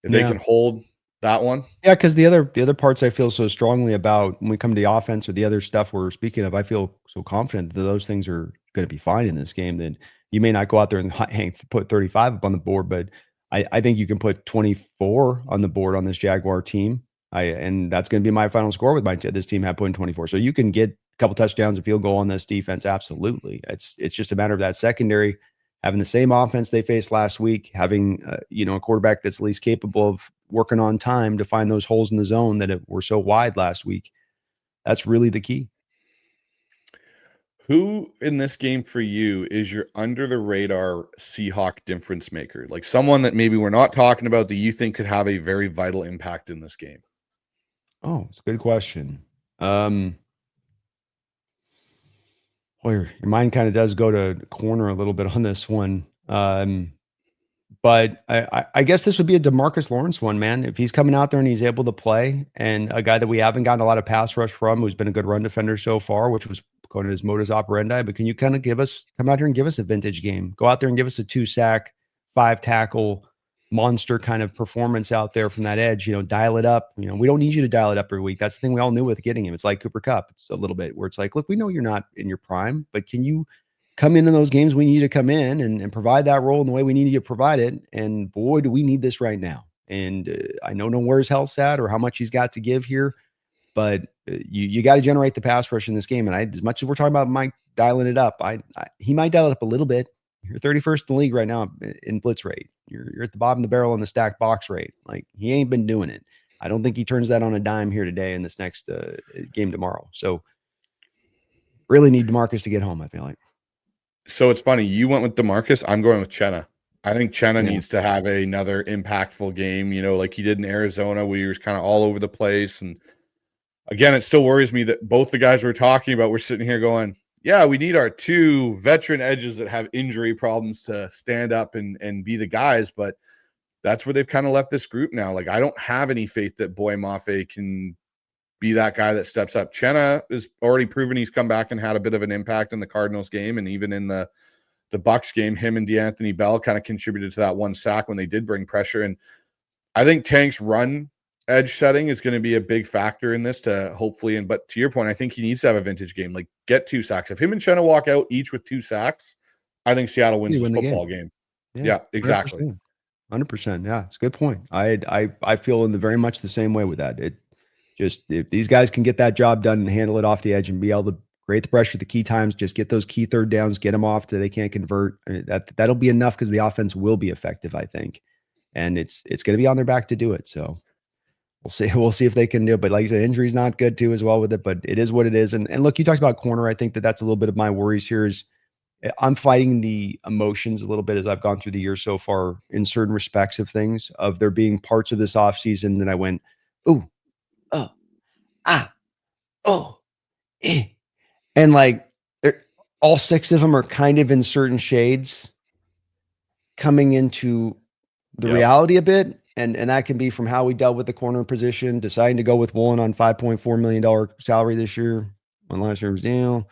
If they can hold That one? Yeah, because the other parts I feel so strongly about when we come to the offense or the other stuff we're speaking of, I feel so confident that those things are going to be fine in this game. That you may not go out there and put 35 up on the board, but I think you can put 24 on the board on this Jaguar team. And that's going to be my final score with this team have put in 24. So you can get a couple touchdowns, a field goal on this defense. Absolutely. It's just a matter of that secondary having the same offense they faced last week, having a quarterback that's at least capable of working on time to find those holes in the zone that were so wide last week. That's really the key. Who in this game for you is your under the radar Seahawk difference maker? Like someone that maybe we're not talking about that you think could have a very vital impact in this game? Oh, it's a good question. Well, your mind kind of does go to corner a little bit on this one. But I guess this would be a DeMarcus Lawrence one, man. If he's coming out there and he's able to play, and a guy that we haven't gotten a lot of pass rush from, who's been a good run defender so far, which was going to his modus operandi. But can you kind of come out here and give us a vintage game? Go out there and give us a 2-sack, 5-tackle monster kind of performance out there from that edge. Dial it up. We don't need you to dial it up every week. That's the thing we all knew with getting him. It's like Cooper Kupp. It's a little bit where it's like, look, we know you're not in your prime, but can you come into those games we need to come in and provide that role in the way we need to provide it? And boy, do we need this right now. And I don't know where his health's at or how much he's got to give here, but you got to generate the pass rush in this game. And as much as we're talking about Mike dialing it up, he might dial it up a little bit. You're 31st in the league right now in blitz rate. You're at the bottom of the barrel in the stack box rate. Like, he ain't been doing it. I don't think he turns that on a dime here today in this next game tomorrow. So really need DeMarcus to get home, I feel like. So it's funny. You went with DeMarcus. I'm going with Chenna. I think Chenna needs to have another impactful game, like he did in Arizona, where he was kind of all over the place. And again, it still worries me that both the guys we're talking about, we're sitting here going, yeah, we need our 2 veteran edges that have injury problems to stand up and be the guys. But that's where they've kind of left this group now. Like, I don't have any faith that Boy Mafe can be that guy that steps up. Chenna is already proven he's come back and had a bit of an impact in the Cardinals game, and even in the Bucs game, him and D'Anthony Bell kind of contributed to that 1 sack when they did bring pressure. And I think Tank's run edge setting is going to be a big factor in this to hopefully, but to your point, I think he needs to have a vintage game, like get 2 sacks. If him and Chenna walk out each with 2 sacks, I think Seattle wins this football game. Yeah, exactly. 100%. Yeah, it's a good point. I feel very much the same way with that. Just if these guys can get that job done and handle it off the edge and be able to create the pressure at the key times, just get those key third downs, get them off till they can't convert. That'll be enough because the offense will be effective, I think. And it's going to be on their back to do it. So we'll see if they can do it. But like I said, injury's not good too as well with it, but it is what it is. And look, you talked about corner. I think that's a little bit of my worries here is I'm fighting the emotions a little bit as I've gone through the year so far in certain respects of things, of there being parts of this offseason that I went, ooh, oh, ah, oh, eh. And like all 6 of them are kind of in certain shades coming into the reality a bit. And that can be from how we dealt with the corner position, deciding to go with Woolen on $5.4 million salary this year on last year's deal,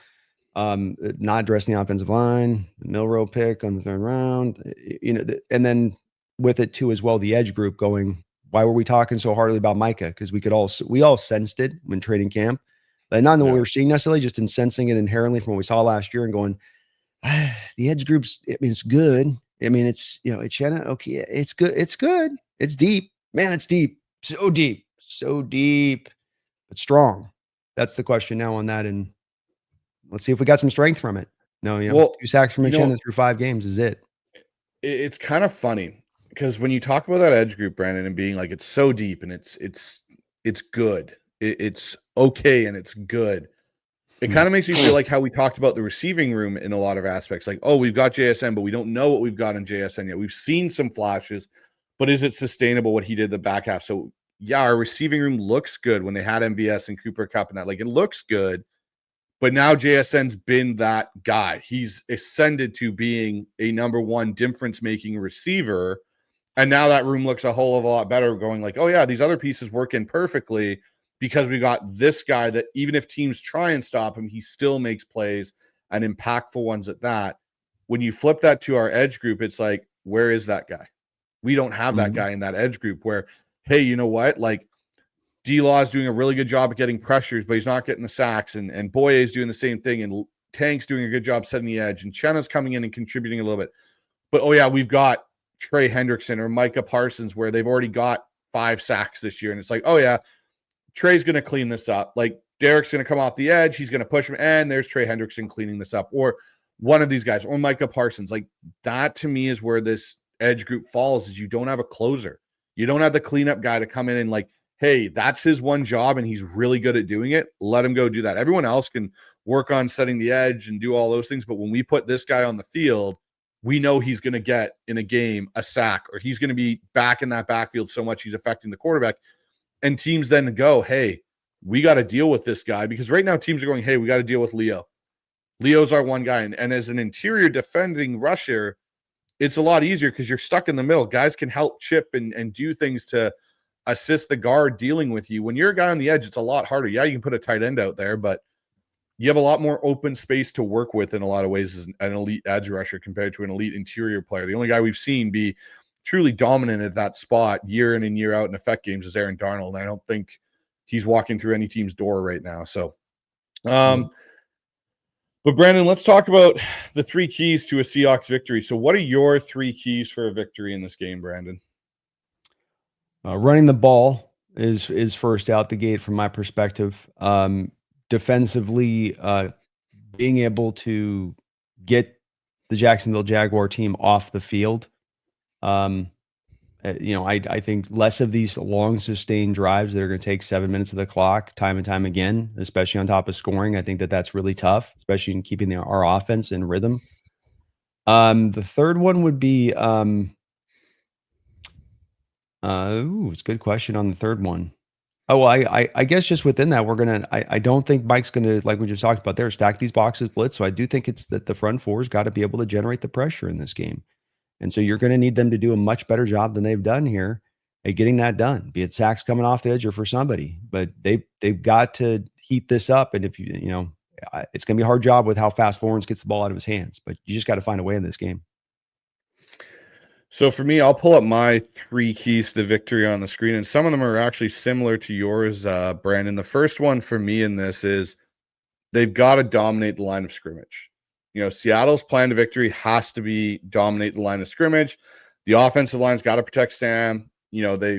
not addressing the offensive line, the Milrow pick on the 3rd round, and then with it too as well, the edge group going, why were we talking so hardly about Micah? Because we all sensed it when training camp. Not in the way we were seeing necessarily, just in sensing it inherently from what we saw last year and going, the edge groups, I mean, it's good. I mean, it's, it's Shannon. Okay. It's good. It's good. It's deep, man. It's deep, so deep, but strong. That's the question now on that. And let's see if we got some strength from it. No, 2 sacks from Etienne through 5 games is it. It's kind of funny because when you talk about that edge group, Brandon, and being like, it's so deep and it's good. It's okay. And it's good. It kind of makes me feel like how we talked about the receiving room in a lot of aspects. Like, oh, we've got JSN, but we don't know what we've got in JSN yet. We've seen some flashes, but is it sustainable what he did the back half? So yeah, our receiving room looks good when they had MVS and Cooper Kupp and that. Like, it looks good, but now JSN's been that guy. He's ascended to being a number 1 difference-making receiver, and now that room looks a whole of a lot better, going like, oh yeah, these other pieces work in perfectly because we got this guy that even if teams try and stop him, he still makes plays and impactful ones at that. When you flip that to our edge group, it's like, where is that guy? We don't have that guy in that edge group where hey, you know what? Like, D-Law is doing a really good job at getting pressures, but he's not getting the sacks. And Boye is doing the same thing. And Tank's doing a good job setting the edge. And Chenna's coming in and contributing a little bit. But, oh, yeah, we've got Trey Hendrickson or Micah Parsons where they've already got 5 sacks this year. And it's like, oh, yeah, Trey's going to clean this up. Like, Derek's going to come off the edge. He's going to push him. And there's Trey Hendrickson cleaning this up. Or one of these guys, or Micah Parsons. Like, that to me is where this edge group falls, is you don't have a closer. You don't have the cleanup guy to come in and, like, hey, that's his one job and he's really good at doing it. Let him go do that. Everyone else can work on setting the edge and do all those things. But when we put this guy on the field, we know he's going to get in a game a sack, or he's going to be back in that backfield so much he's affecting the quarterback. And teams then go, hey, we got to deal with this guy, because right now teams are going, hey, we got to deal with Leo. Leo's our one guy. And as an interior defending rusher, it's a lot easier because you're stuck in the middle. Guys can help chip and do things to assist the guard dealing with you. When you're a guy on the edge, it's a lot harder. Yeah, you can put a tight end out there, but you have a lot more open space to work with in a lot of ways as an elite edge rusher compared to an elite interior player. The only guy we've seen be truly dominant at that spot year in and year out in effect games is Aaron Darnold. And I don't think he's walking through any team's door right now. So, but Brandon, let's talk about the 3 keys to a Seahawks victory. So what are your 3 keys for a victory in this game, Brandon? Running the ball is first out the gate from my perspective. Defensively, being able to get the Jacksonville Jaguar team off the field. I think less of these long sustained drives that are going to take 7 minutes of the clock time and time again, especially on top of scoring. I think that's really tough, especially in keeping our offense in rhythm. The third one would be, it's a good question on the third one. Oh, well, I guess just within that, I don't think Mike's gonna, like we just talked about there, stack these boxes blitz. So I do think it's that the front four's got to be able to generate the pressure in this game. And so you're going to need them to do a much better job than they've done here at getting that done, be it sacks coming off the edge or for somebody. But they've got to heat this up. And if it's going to be a hard job with how fast Lawrence gets the ball out of his hands, but you just got to find a way in this game. So for me, I'll pull up my 3 keys to the victory on the screen, and some of them are actually similar to yours, Brandon. The first one for me in this is they've got to dominate the line of scrimmage. Seattle's plan to victory has to be dominate the line of scrimmage. The offensive line's got to protect Sam.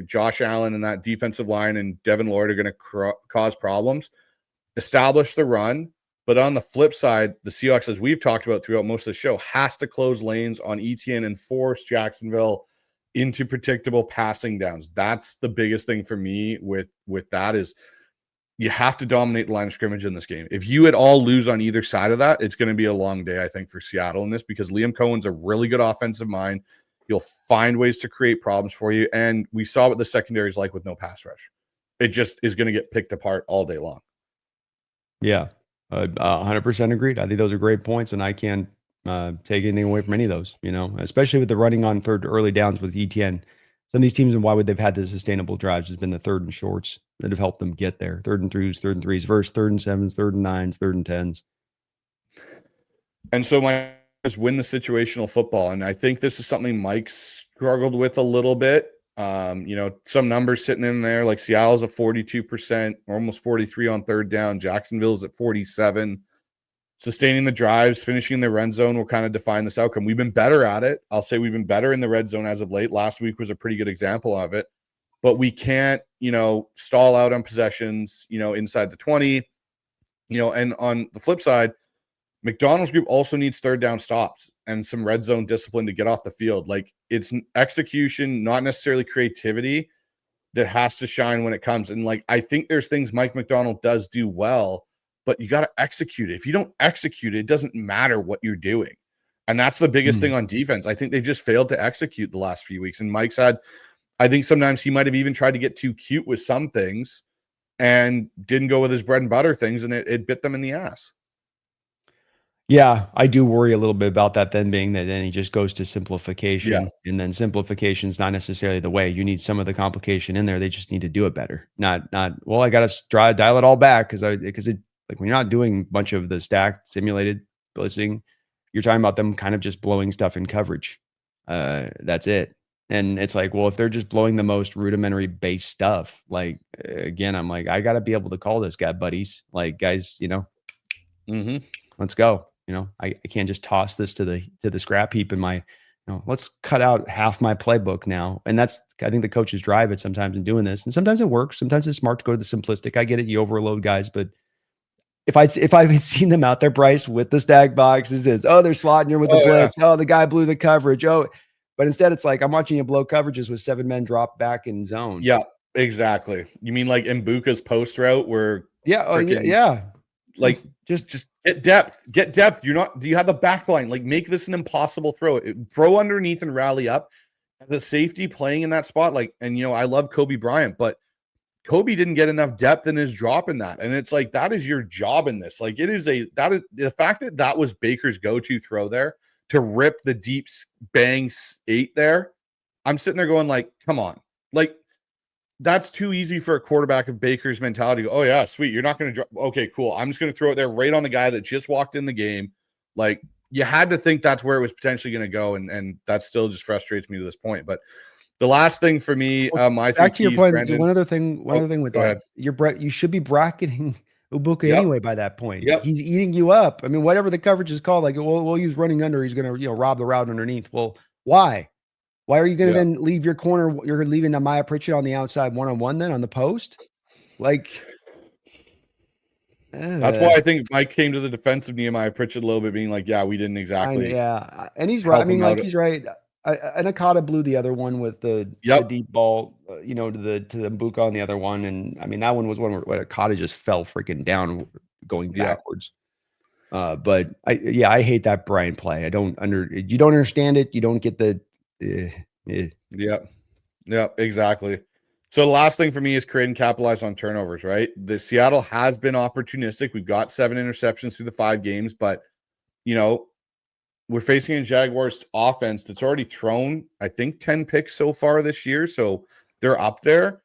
Josh Allen and that defensive line and Devin Lloyd are going to cause problems. Establish the run. But on the flip side, the Seahawks, as we've talked about throughout most of the show, has to close lanes on Etienne and force Jacksonville into predictable passing downs. That's the biggest thing for me with that is you have to dominate the line of scrimmage in this game. If you at all lose on either side of that, it's going to be a long day, I think, for Seattle in this, because Liam Cohen's a really good offensive mind. You'll find ways to create problems for you. And we saw what the secondary is like with no pass rush. It just is going to get picked apart all day long. Yeah. 100% agreed. I think those are great points, and I can't take anything away from any of those, especially with the running on third early downs with Etienne. Some of these teams and why would they've had the sustainable drives has been the third and shorts that have helped them get there. Third and threes versus third and 7s, third and 9s, third and 10s. And so my is win the situational football. And I think this is something Mike struggled with a little bit. Some numbers sitting in there, like Seattle's at 42%, or almost 43 on third down. Jacksonville's at 47. Sustaining the drives, finishing in the red zone will kind of define this outcome. We've been better at it. I'll say we've been better in the red zone as of late. Last week was a pretty good example of it. But we can't, stall out on possessions, inside the 20. And on the flip side, Macdonald's group also needs third down stops and some red zone discipline to get off the field. Like, it's execution, not necessarily creativity, that has to shine when it comes. And I think there's things Mike Macdonald does do well, but you got to execute it. If you don't execute it, it doesn't matter what you're doing. And that's the biggest thing on defense. I think they've just failed to execute the last few weeks. And Mike's I think sometimes he might have even tried to get too cute with some things and didn't go with his bread and butter things, and it bit them in the ass. Yeah, I do worry a little bit about that then being that then he just goes to simplification, and then simplification is not necessarily the way. You need some of the complication in there. They just need to do it better. Not, well, I got to dial it all back because when you're not doing a bunch of the stacked simulated blitzing, you're talking about them kind of just blowing stuff in coverage. That's it. And it's like, well, if they're just blowing the most rudimentary base stuff, like again, I'm like, I got to be able to call this guy, buddies. Like, guys, let's go. I can't just toss this to the scrap heap in my, let's cut out half my playbook now. And that's, I think the coaches drive it sometimes in doing this. And sometimes it works. Sometimes it's smart to go to the simplistic. I get it. You overload guys, but if I had seen them out there, Bryce, with the stack boxes, they're slotting you with the blitz. Yeah. Oh, the guy blew the coverage. Oh, but instead it's like, I'm watching you blow coverages with 7 men drop back in zone. Yeah, exactly. You mean like Mbuka's post route where like just get depth. Do you have the back line? Like, make this an impossible throw. Throw underneath and rally up. The safety playing in that spot, like, and I love Kobe Bryant, but Kobe didn't get enough depth in his drop in that. And it's like, that is your job in this. Like, the fact that was Baker's go-to throw there to rip the deep bang 8 there. I'm sitting there going like, come on. Like, that's too easy for a quarterback of Baker's mentality. Oh yeah, sweet. You're not going to drop. Okay, cool. I'm just going to throw it there right on the guy that just walked in the game. Like, you had to think that's where it was potentially going to go. And that still just frustrates me to this point. But the last thing for me, back to your point, Brandon, one other thing with that, you should be bracketing Mbuka anyway by that point. Yep. He's eating you up. I mean, whatever the coverage is called, like we'll use running under. He's going to rob the route underneath. Well, why? Why are you going to then leave your corner? You're leaving Nehemiah Pritchett on the outside one-on-one then on the post? Like, that's why I think Mike came to the defense of Nehemiah Pritchett a little bit, being like, yeah, we didn't exactly. And he's right. I mean, like, he's right. Nakata blew the other one with the deep ball, to the Mbuka on the other one. And I mean, that one was one where Nakata just fell freaking down going backwards. But I hate that Bryant play. You don't understand it. You don't get the, Yeah, exactly. So the last thing for me is create and capitalize on turnovers, right? The Seattle has been opportunistic. We've got 7 interceptions through the 5 games, but we're facing a Jaguars offense that's already thrown, I think, 10 picks so far this year. So they're up there,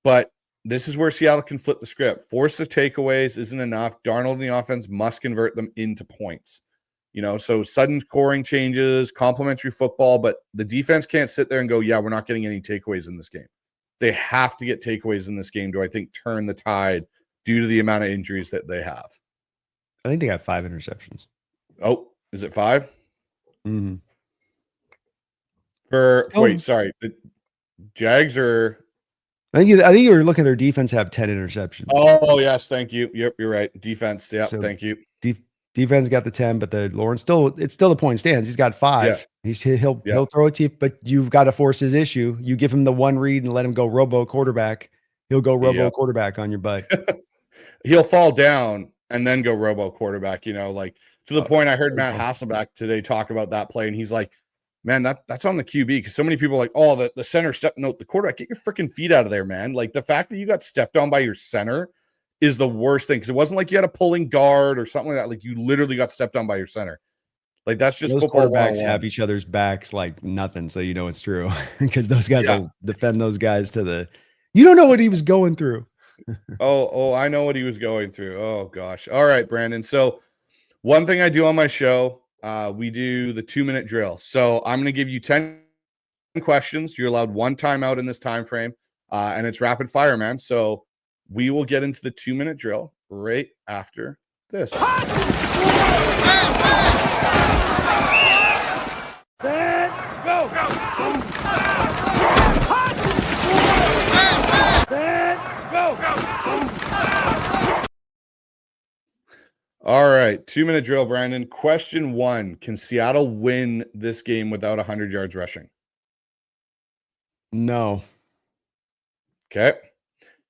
but this is where Seattle can flip the script. Force the takeaways isn't enough. Darnold and the offense must convert them into points. So sudden scoring changes, complementary football, but the defense can't sit there and go, yeah, we're not getting any takeaways in this game. They have to get takeaways in this game to, I think, turn the tide due to the amount of injuries that they have. I think they got 5 interceptions. Oh, is it 5? Mm-hmm. Sorry. The Jags are... I think you were looking at their defense have 10 interceptions. Oh, yes. Thank you. Yep, you're right. Defense. Yeah, so thank you. Defense got the 10, but the Lawrence it's still the point stands. He's got 5. Yeah. He'll throw a tip, but you've got to force his issue. You give him the one read and let him go robo quarterback. He'll go robo quarterback on your butt. He'll fall down and then go robo quarterback, like to the point I heard Matt Hasselbeck today talk about that play. And he's like, man, that's on the QB. Because so many people are like, oh, the center step. No, the quarterback, get your freaking feet out of there, man. Like, the fact that you got stepped on by your center is the worst thing, because it wasn't like you had a pulling guard or something like that. Like, you literally got stepped on by your center. Like, that's just those quarterbacks have each other's backs like nothing, so it's true, because those guys will defend those guys to the. You don't know what he was going through. oh, I know what he was going through. Oh gosh. All right, Brandon. So one thing I do on my show, we do the 2-minute drill. So I'm going to give you 10 questions. You're allowed 1 timeout in this time frame, and it's rapid fire, man. So we will get into the 2-minute drill right after this. All right, 2-minute drill, Brandon. Question 1: can Seattle win this game without 100 yards rushing? No. Okay.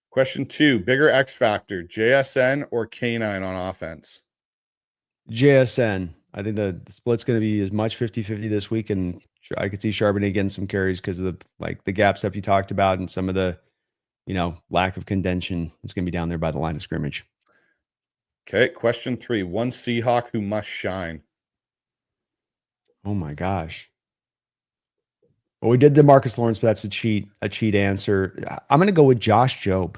Question 2: bigger X factor, JSN or Cain on offense? JSN. I think the split's going to be as much 50-50 this week, and I could see Charbonnet getting some carries because of the gap stuff you talked about and some of the, lack of contention. It's going to be down there by the line of scrimmage. Okay. Question 3: one Seahawk who must shine. Oh my gosh. Well, we did DeMarcus Lawrence, but that's a cheat answer. I'm going to go with Josh Jobe.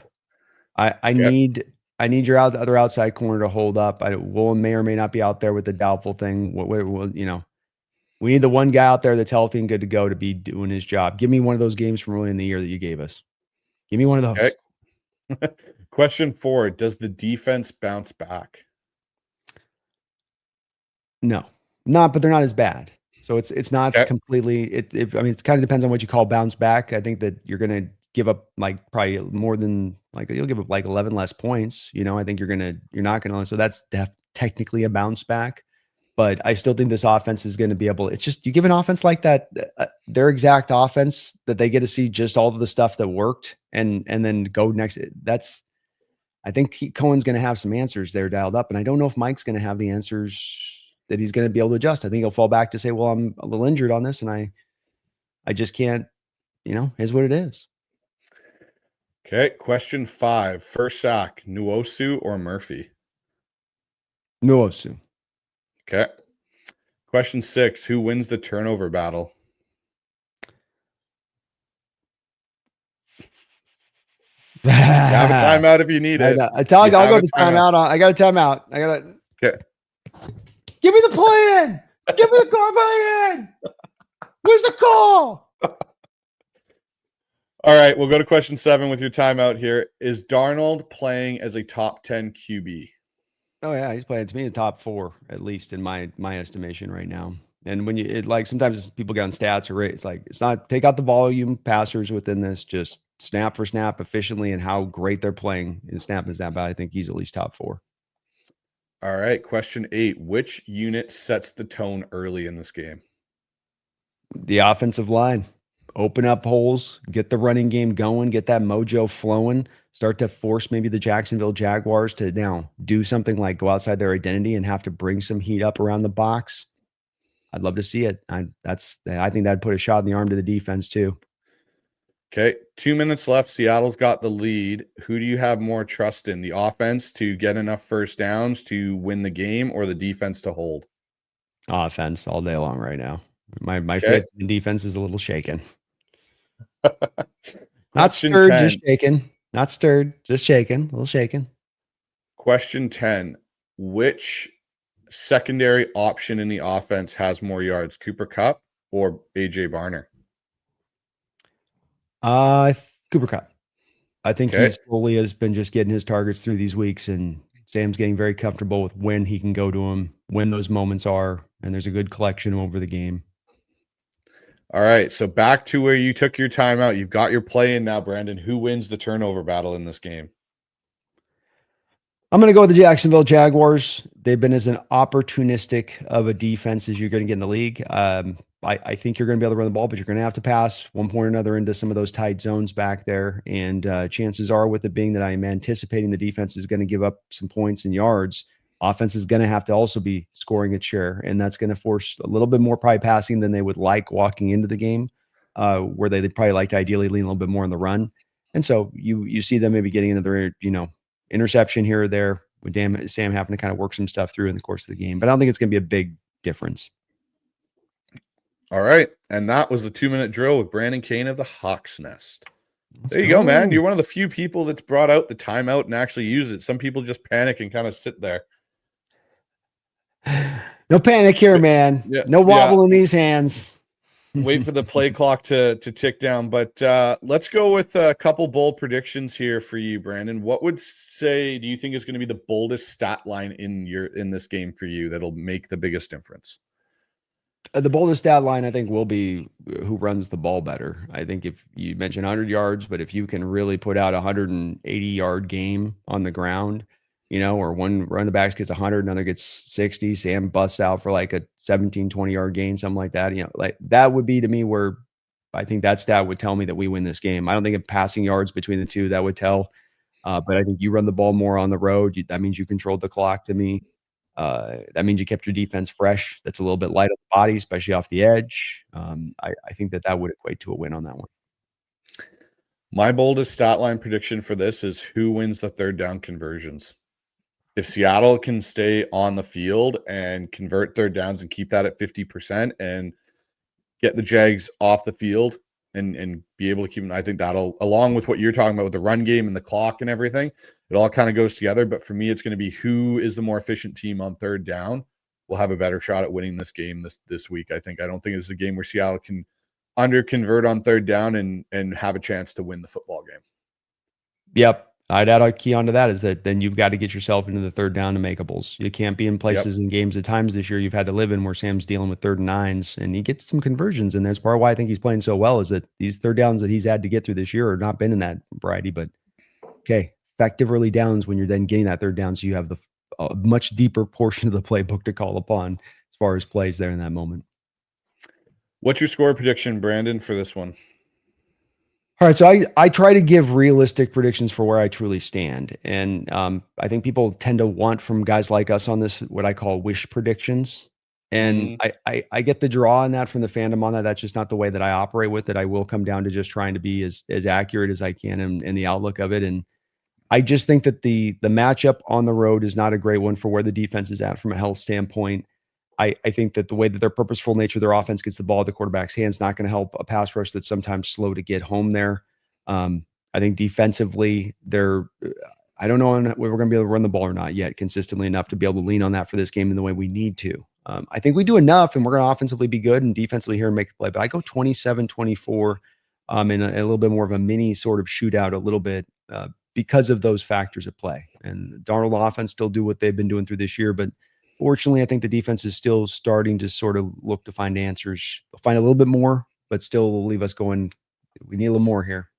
I need your other outside corner to hold up. Will may or may not be out there with the doubtful thing. We'll We need the one guy out there that's healthy and good to go to be doing his job. Give me one of those games from early in the year that you gave us. Give me one of those. Okay. Question 4, does the defense bounce back? No, but they're not as bad. So it's not completely, I mean, it kind of depends on what you call bounce back. I think that you're going to give up like probably more than like, you'll give up like 11 less points. I think you're not going to, so that's technically a bounce back. But I still think this offense is going to be able, it's just, you give an offense like that, their exact offense that they get to see just all of the stuff that worked and then go next. I think Cohen's going to have some answers there dialed up. And I don't know if Mike's going to have the answers that he's going to be able to adjust. I think he'll fall back to say, well, I'm a little injured on this and I just can't, is what it is. Okay. Question 5, first sack, Nwosu or Murphy? Nwosu. Okay. Question 6, who wins the turnover battle? You have a timeout if you need it. I'll go the timeout. I got a timeout. Okay. Give me the plan. Give me the car plan. Where's the call? All right, we'll go to question 7 with your timeout here. Is Darnold playing as a top 10 QB? Oh yeah, he's playing to me the top 4 at least in my estimation right now. And when sometimes people get on stats or rates, like it's not take out the volume passers within this, just snap for snap efficiently and how great they're playing in snap and snap. I think he's at least top 4. All right, question 8. Which unit sets the tone early in this game? The offensive line. Open up holes, get the running game going, get that mojo flowing, start to force maybe the Jacksonville Jaguars to now do something like go outside their identity and have to bring some heat up around the box. I'd love to see it. I think that'd put a shot in the arm to the defense too. Okay, 2 minutes left. Seattle's got the lead. Who do you have more trust in, the offense to get enough first downs to win the game or the defense to hold? Offense all day long right now. My faith in defense is a little shaken. Not stirred, 10. just shaken. Not stirred, just shaken. A little shaken. Question 10. Which secondary option in the offense has more yards, Cooper Kupp or AJ Barner? Cooper Kupp. I think he slowly has been just getting his targets through these weeks, and Sam's getting very comfortable with when he can go to him, when those moments are, and there's a good collection over the game. All right, so back to where you took your timeout. You've got your play in now, Brandon. Who wins the turnover battle in this game? I'm going to go with the Jacksonville Jaguars. They've been as an opportunistic of a defense as you're going to get in the league. I think you're going to be able to run the ball, but you're going to have to pass one point or another into some of those tight zones back there. And chances are, with it being that I'm anticipating the defense is going to give up some points and yards, offense is going to have to also be scoring its share. And that's going to force a little bit more probably passing than they would like walking into the game, where they'd probably like to ideally lean a little bit more on the run. And so you see them maybe getting another, interception here or there with Sam having to kind of work some stuff through in the course of the game. But I don't think it's going to be a big difference. All right. And that was the 2-minute drill with Brandon Cain of the Hawks Nest. There you go, man. You're one of the few people that's brought out the timeout and actually use it. Some people just panic and kind of sit there. No panic here, man. No wobble in these hands. Wait for the play clock to tick down. But let's go with a couple bold predictions here for you, Brandon. What do you think is going to be the boldest stat line in this game for you that'll make the biggest difference? The boldest stat line, I think, will be who runs the ball better. I think if you mentioned 100 yards, but if you can really put out a 180-yard game on the ground, or one run the backs gets 100, another gets 60, Sam busts out for like a 17, 20-yard gain, something like that. Like that would be to me where I think that stat would tell me that we win this game. I don't think of passing yards between the two that would tell, but I think you run the ball more on the road. That means you controlled the clock to me. That means you kept your defense fresh. That's a little bit light on the body, especially off the edge. I think that would equate to a win on that one. My boldest stat line prediction for this is who wins the third down conversions. If Seattle can stay on the field and convert third downs and keep that at 50% and get the Jags off the field and be able to keep them, I think that'll, along with what you're talking about with the run game and the clock and everything, it all kind of goes together. But for me, it's going to be who is the more efficient team on third down will have a better shot at winning this game this week. I don't think it's a game where Seattle can under convert on third down and have a chance to win the football game. Yep. I'd add a key onto that is that then you've got to get yourself into the third down to makeables. You can't be in places in games at times this year you've had to live in where Sam's dealing with 3rd and 9s, and he gets some conversions. And there's part of why I think he's playing so well is that these third downs that he's had to get through this year have not been in that variety. But okay, effective early downs when you're then getting that third down, so you have the much deeper portion of the playbook to call upon as far as plays there in that moment. What's your score prediction, Brandon, for this one? All right, so I try to give realistic predictions for where I truly stand. And I think people tend to want from guys like us on this, what I call wish predictions. And I get the draw on that from the fandom on that. That's just not the way that I operate with it. I will come down to just trying to be as accurate as I can in the outlook of it. And I just think that the matchup on the road is not a great one for where the defense is at from a health standpoint. I think that the way that their purposeful nature of their offense gets the ball at the quarterback's hands not going to help a pass rush that's sometimes slow to get home there. I think defensively, I don't know if we're going to be able to run the ball or not yet consistently enough to be able to lean on that for this game in the way we need to. I think we do enough, and we're going to offensively be good and defensively here and make the play. But I go 27-24 in a little bit more of a mini sort of shootout a little bit because of those factors at play. And Darnold offense still do what they've been doing through this year, but fortunately, I think the defense is still starting to sort of look to find answers. They'll find a little bit more, but still will leave us going, we need a little more here.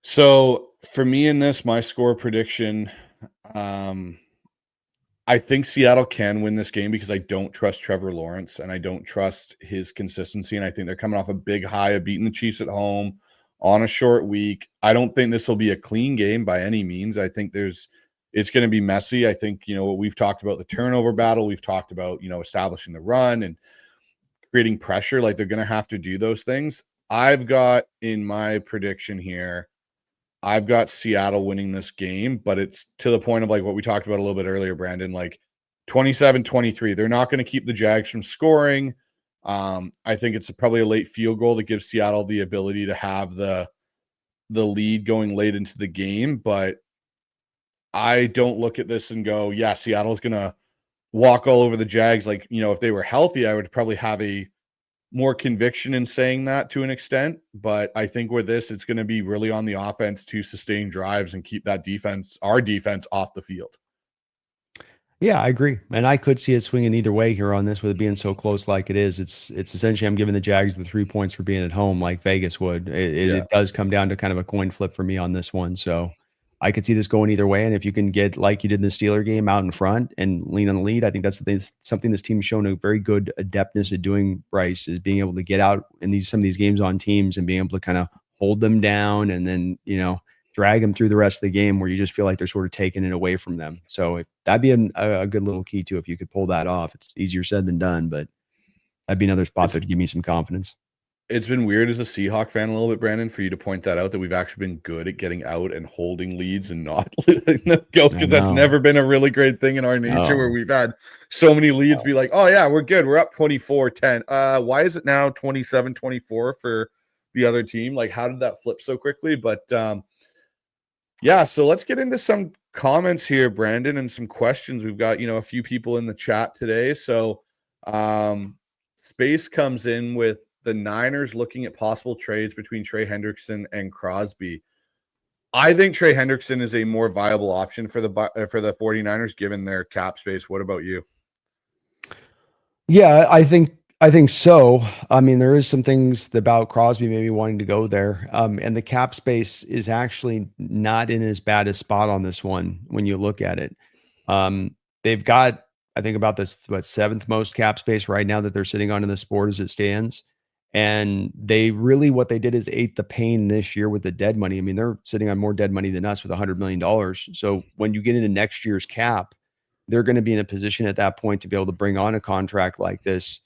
So for me in this, my score prediction, I think Seattle can win this game because I don't trust Trevor Lawrence and I don't trust his consistency. And I think they're coming off a big high of beating the Chiefs at home on a short week. I don't think this will be a clean game by any means. I think it's going to be messy. I think, what we've talked about, the turnover battle, we've talked about, establishing the run and creating pressure. Like they're going to have to do those things. I've got in my prediction here, I've got Seattle winning this game, but it's to the point of like what we talked about a little bit earlier, Brandon, like 27-23. They're not going to keep the Jags from scoring. I think it's probably a late field goal that gives Seattle the ability to have the lead going late into the game, but I don't look at this and go, yeah, Seattle's going to walk all over the Jags. Like, if they were healthy, I would probably have a more conviction in saying that to an extent. But I think with this, it's going to be really on the offense to sustain drives and keep that defense, our defense, off the field. Yeah, I agree. And I could see it swinging either way here on this with it being so close like it is. It's essentially I'm giving the Jags the 3 points for being at home like Vegas would. It does come down to kind of a coin flip for me on this one. So I could see this going either way. And if you can get, like you did in the Steeler game, out in front and lean on the lead, I think that's something this team's shown a very good adeptness at doing, Bryce, is being able to get out in some of these games on teams and being able to kind of hold them down and then, drag them through the rest of the game where you just feel like they're sort of taking it away from them. So that'd be a good little key too if you could pull that off. It's easier said than done, but that'd be another spot that would give me some confidence. It's been weird as a Seahawk fan a little bit, Brandon, for you to point that out, that we've actually been good at getting out and holding leads and not letting them go, because that's never been a really great thing in our nature where we've had so many leads be like, oh yeah, we're good. We're up 24-10. Why is it now 27-24 for the other team? Like, how did that flip so quickly? But yeah, so let's get into some comments here, Brandon, and some questions. We've got, a few people in the chat today. So Space comes in with the Niners looking at possible trades between Trey Hendrickson and Crosby. I think Trey Hendrickson is a more viable option for the 49ers given their cap space. What about you? Yeah, I think so. I mean, there is some things about Crosby maybe wanting to go there. And the cap space is actually not in as bad a spot on this one when you look at it. They've got, I think, about this 7th most cap space right now that they're sitting on in the sport as it stands. And they really, what they did is ate the pain this year with the dead money. I mean, they're sitting on more dead money than us with $100 million. So when you get into next year's cap, they're going to be in a position at that point to be able to bring on a contract like this.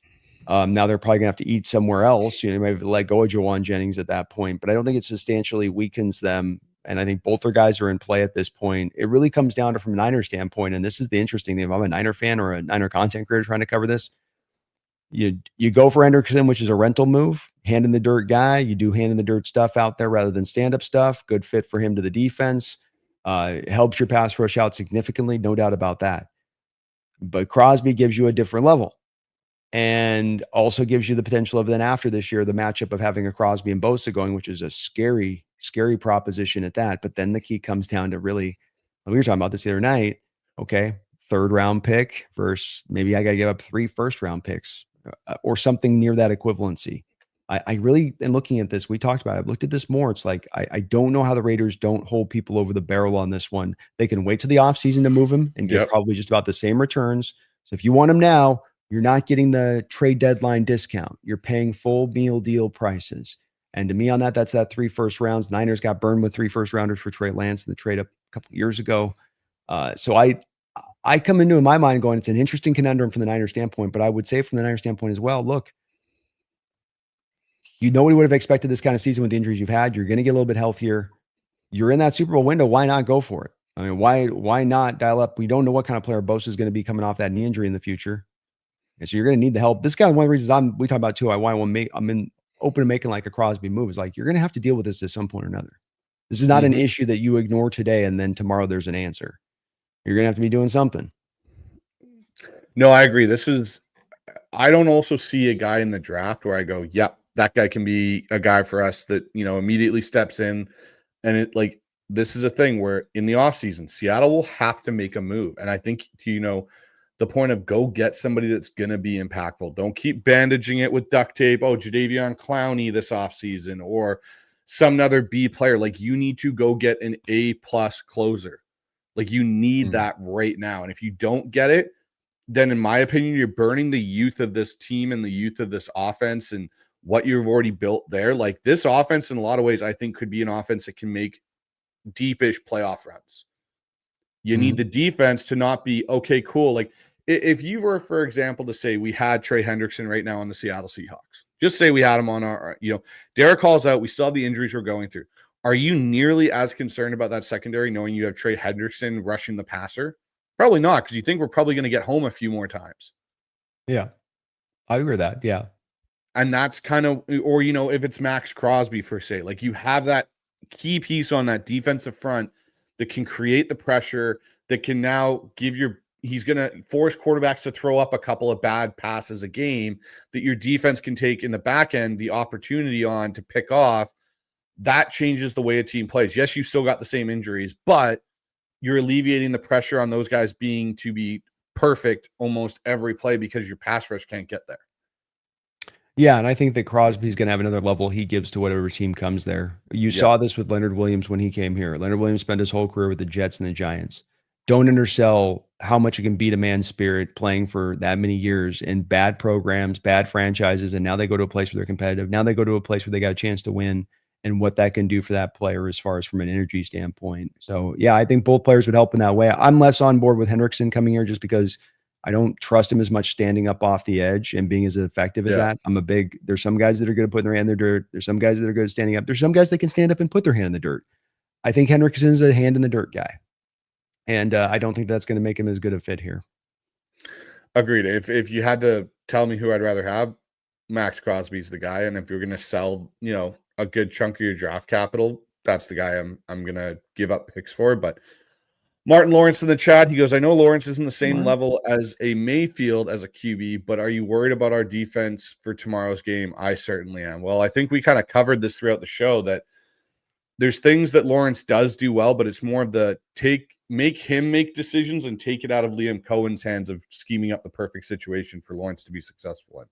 Now they're probably gonna have to eat somewhere else. Maybe let go of Jawan Jennings at that point, but I don't think it substantially weakens them. And I think both their guys are in play at this point. It really comes down to, from a Niner standpoint, and this is the interesting thing. If I'm a Niner fan or a Niner content creator trying to cover this, you go for Hendrickson, which is a rental move, hand in the dirt guy. You do hand in the dirt stuff out there rather than stand up stuff. Good fit for him to the defense. Helps your pass rush out significantly, no doubt about that. but Crosby gives you a different level, and also gives you the potential of then after this year, the matchup of having a Crosby and Bosa going, which is a scary, scary proposition at that. But then the key comes down to really, we were talking about this the other night. Okay, third round pick versus maybe I got to give up 3 first round picks or something near that equivalency. I really, in looking at this, we talked about it. I've looked at this more. It's like, I don't know how the Raiders don't hold people over the barrel on this one. They can wait to the offseason to move him and get probably just about the same returns. So if you want him now, you're not getting the trade deadline discount. You're paying full meal deal prices. And to me on that, that's that 3 first rounds. Niners got burned with 3 first rounders for Trey Lance in the trade up a couple of years ago. So I come into in my mind going, it's an interesting conundrum from the Niners standpoint, but I would say from the Niners standpoint as well, look, nobody would have expected this kind of season with the injuries you've had. You're going to get a little bit healthier. You're in that Super Bowl window. Why not go for it? I mean, why not dial up? We don't know what kind of player Bosa is going to be coming off that knee injury in the future. And so you're going to need the help. This is kind of one of the reasons we talk about too. I'm open to making like a Crosby move. Is like, you're going to have to deal with this at some point or another. This is not an issue that you ignore today and then tomorrow there's an answer. You're going to have to be doing something. No, I agree. I don't also see a guy in the draft where I go, yep, that guy can be a guy for us that, immediately steps in. And this is a thing where in the offseason, Seattle will have to make a move. And I think, the point of go get somebody that's going to be impactful. Don't keep bandaging it with duct tape. Oh, Jadeveon Clowney this offseason or some other B player. Like, you need to go get an A+ closer. Like, you need that right now. And if you don't get it, then in my opinion, you're burning the youth of this team and the youth of this offense and what you've already built there. Like, this offense in a lot of ways, I think could be an offense that can make deepish playoff runs. You need the defense to not be, okay, cool. Like, if you were, for example, to say we had Trey Hendrickson right now on the Seattle Seahawks, just say we had him on our, Derek calls out, we still have the injuries we're going through. Are you nearly as concerned about that secondary knowing you have Trey Hendrickson rushing the passer? Probably not, because you think we're probably going to get home a few more times. Yeah, I agree with that. Yeah. And that's kind of, or, if it's Max Crosby, for say, like, you have that key piece on that defensive front that can create the pressure, that can now he's going to force quarterbacks to throw up a couple of bad passes a game that your defense can take in the back end the opportunity on to pick off. That changes the way a team plays. Yes, you still got the same injuries, but you're alleviating the pressure on those guys to be perfect almost every play because your pass rush can't get there. Yeah, and I think that Crosby's going to have another level he gives to whatever team comes there. You saw this with Leonard Williams when he came here. Leonard Williams spent his whole career with the Jets and the Giants. Don't undersell how much it can beat a man's spirit playing for that many years in bad programs, bad franchises, and now they go to a place where they're competitive. Now they go to a place where they got a chance to win, and what that can do for that player as far as from an energy standpoint. So, yeah, I think both players would help in that way. I'm less on board with Hendrickson coming here just because I don't trust him as much standing up off the edge and being as effective as that. There's some guys that are good at putting their hand in the dirt. There's some guys that are good at standing up. There's some guys that can stand up and put their hand in the dirt. I think Hendrickson's a hand in the dirt guy. And I don't think that's going to make him as good a fit here. Agreed. If you had to tell me who I'd rather have, Max Crosby's the guy. And if you're going to sell, a good chunk of your draft capital, that's the guy I'm going to give up picks for. But Martin Lawrence in the chat, he goes, I know Lawrence isn't the same level as a Mayfield as a QB, but are you worried about our defense for tomorrow's game? I certainly am. Well, I think we kind of covered this throughout the show that there's things that Lawrence does do well, but it's more of the make him make decisions and take it out of Liam Cohen's hands of scheming up the perfect situation for Lawrence to be successful in.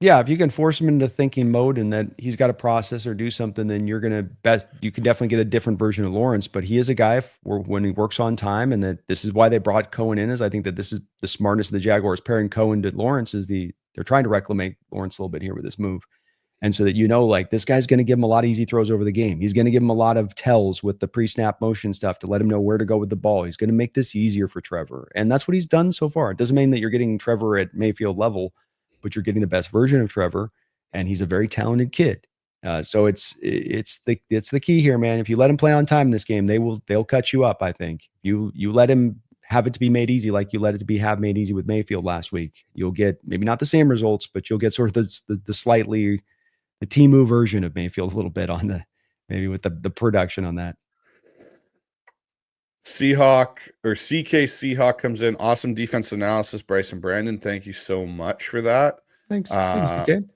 Yeah, if you can force him into thinking mode and that he's got to process or do something, then you can definitely get a different version of Lawrence. But he is a guy when he works on time, and that this is why they brought Cohen in. Is I think that this is the smartness of the Jaguars pairing Cohen to Lawrence. They're trying to reclaim Lawrence a little bit here with this move, and so that like this guy's going to give him a lot of easy throws over the game. He's going to give him a lot of tells with the pre-snap motion stuff to let him know where to go with the ball. He's going to make this easier for Trevor, and that's what he's done so far. It doesn't mean that you're getting Trevor at Mayfield level, but you're getting the best version of Trevor, and he's a very talented kid. So it's the key here, man. If you let him play on time in this game, they'll cut you up. I think you let him have it to be made easy, like you let it to be made easy with Mayfield last week. You'll get maybe not the same results, but you'll get sort of the slightly the Temu version of Mayfield a little bit on maybe with the production on that. CK Seahawk comes in. Awesome defense analysis, Bryce and Brandon. Thank you so much for that. Thanks. Thanks, CK.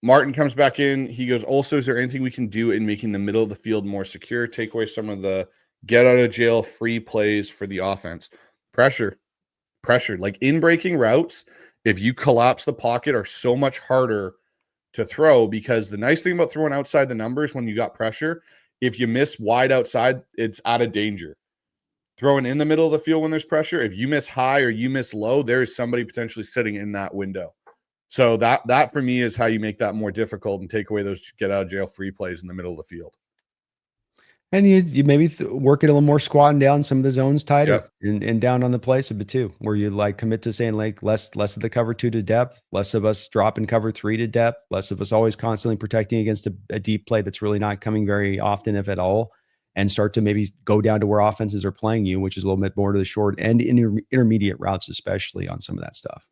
Martin comes back in. He goes, also, is there anything we can do in making the middle of the field more secure? Take away some of the get out of jail free plays for the offense. Pressure. Like in breaking routes, if you collapse the pocket, are so much harder to throw, because the nice thing about throwing outside the numbers when you got pressure, if you miss wide outside, it's out of danger. Throwing in the middle of the field when there's pressure, if you miss high or you miss low, there is somebody potentially sitting in that window. So that for me is how you make that more difficult and take away those get out of jail free plays in the middle of the field. And you maybe work it a little more squatting down some of the zones tighter. Yep. and down on the place a bit too, where you like commit to saying like less of the cover 2 to depth, less of us dropping cover 3 to depth, less of us always constantly protecting against a deep play that's really not coming very often, if at all, and start to maybe go down to where offenses are playing you, which is a little bit more to the short and intermediate routes, especially on some of that stuff.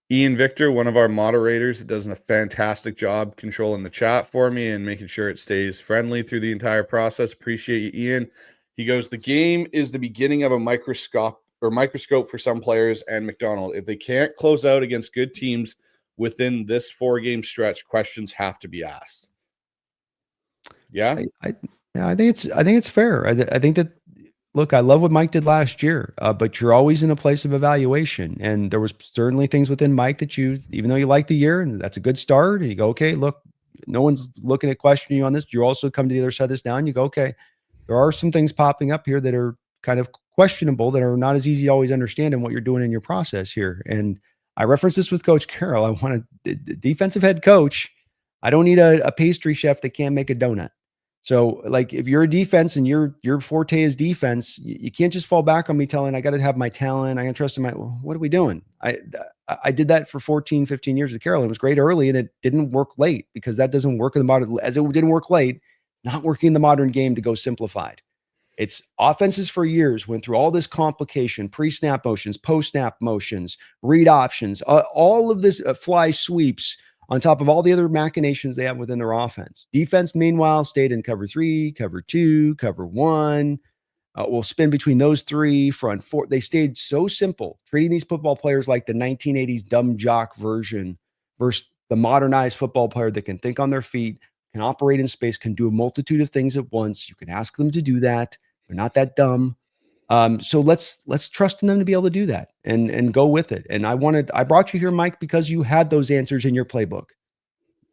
Ian Victor, one of our moderators, does a fantastic job controlling the chat for me and making sure it stays friendly through the entire process. Appreciate you, Ian. He goes, the game is the beginning of a microscope for some players and Macdonald. If they can't close out against good teams within this 4-game stretch, questions have to be asked. Yeah, I think it's fair. I think that, look, I love what Mike did last year, but you're always in a place of evaluation. And there was certainly things within Mike that even though you like the year and that's a good start, and you go, okay, look, no one's looking at questioning you on this. You also come to the other side of this down. You go, okay, there are some things popping up here that are kind of questionable, that are not as easy to always understand in what you're doing in your process here. And I referenced this with Coach Carroll. I want a defensive head coach. I don't need a pastry chef that can't make a donut. So like if you're a defense and your forte is defense, you can't just fall back on me telling I got to have my talent. I can trust in well, what are we doing? I did that for 14, 15 years with Carroll. It was great early and it didn't work late, because that doesn't work in the modern, as it didn't work late, not working in the modern game to go simplified. It's offenses for years went through all this complication, pre-snap motions, post-snap motions, read options, all of this fly sweeps, on top of all the other machinations they have within their offense. Defense, meanwhile, stayed in cover 3, cover 2, cover 1. We'll spin between those 3, front 4. They stayed so simple, treating these football players like the 1980s dumb jock version versus the modernized football player that can think on their feet, can operate in space, can do a multitude of things at once. You can ask them to do that. They're not that dumb. So let's trust in them to be able to do that and go with it. And I brought you here, Mike, because you had those answers in your playbook,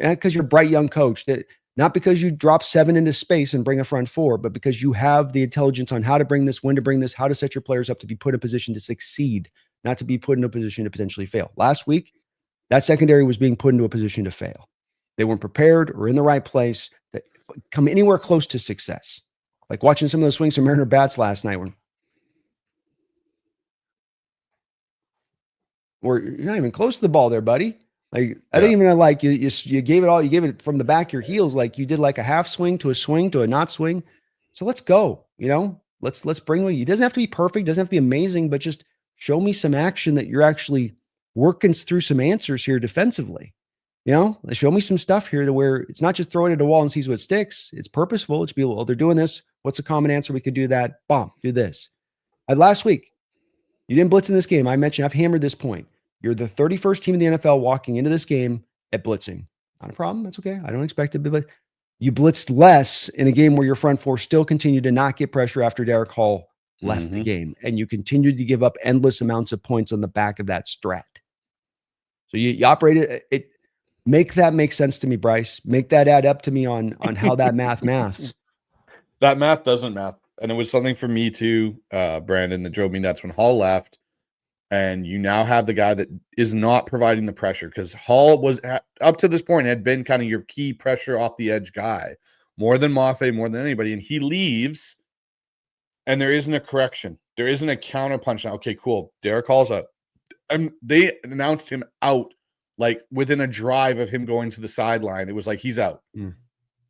and because you're a bright young coach, that not because you drop 7 into space and bring a front 4, but because you have the intelligence on how to bring this, when to bring this, how to set your players up to be put in a position to succeed, not to be put in a position to potentially fail. Last week, that secondary was being put into a position to fail. They weren't prepared or in the right place to come anywhere close to success. Like watching some of those swings from Mariner bats last night, where you're not even close to the ball there, buddy. Like I didn't even like you gave it all. You gave it from the back of your heels, like you did like a half swing to a not swing. So let's go. Let's bring it. It doesn't have to be perfect. Doesn't have to be amazing, but just show me some action that you're actually working through some answers here defensively. Show me some stuff here to where it's not just throwing it at a wall and sees what sticks. It's purposeful. It's people. Oh, they're doing this. What's a common answer? We could do that. Bomb. Do this. Last week, you didn't blitz in this game. I mentioned I've hammered this point. You're the 31st team in the NFL walking into this game at blitzing. Not a problem. That's okay. I don't expect it, but you blitzed less in a game where your front 4 still continued to not get pressure after Derek Hall left the game, and you continued to give up endless amounts of points on the back of that strat. So you operated it. Make that make sense to me, Bryce. Make that add up to me on how that maths. That math doesn't math. And it was something for me too, Brandon, that drove me nuts when Hall left. And you now have the guy that is not providing the pressure, because Hall was up to this point had been kind of your key pressure off the edge guy, more than Mafe, more than anybody. And he leaves, and there isn't a correction. There isn't a counter punch now. Okay, cool. Derek Hall's out. And they announced him out like within a drive of him going to the sideline. It was like, he's out. Yeah.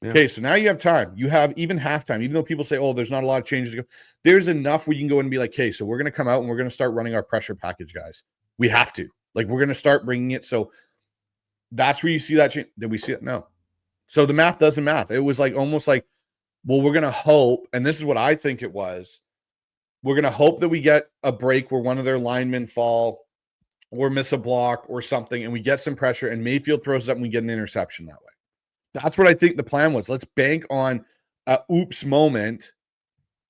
Okay, so now you have time. You have even halftime, even though people say, oh, there's not a lot of changes to go. There's enough where you can go and be like, okay, so we're going to come out and we're going to start running our pressure package, guys. We have to. Like, we're going to start bringing it. So that's where you see that change. Did we see it? No. So the math doesn't math. It was like almost like well, we're going to hope, and this is what I think it was, we're going to hope that we get a break where one of their linemen fall or miss a block or something, and we get some pressure, and Mayfield throws it up and we get an interception that way. That's what I think the plan was. Let's bank on a oops moment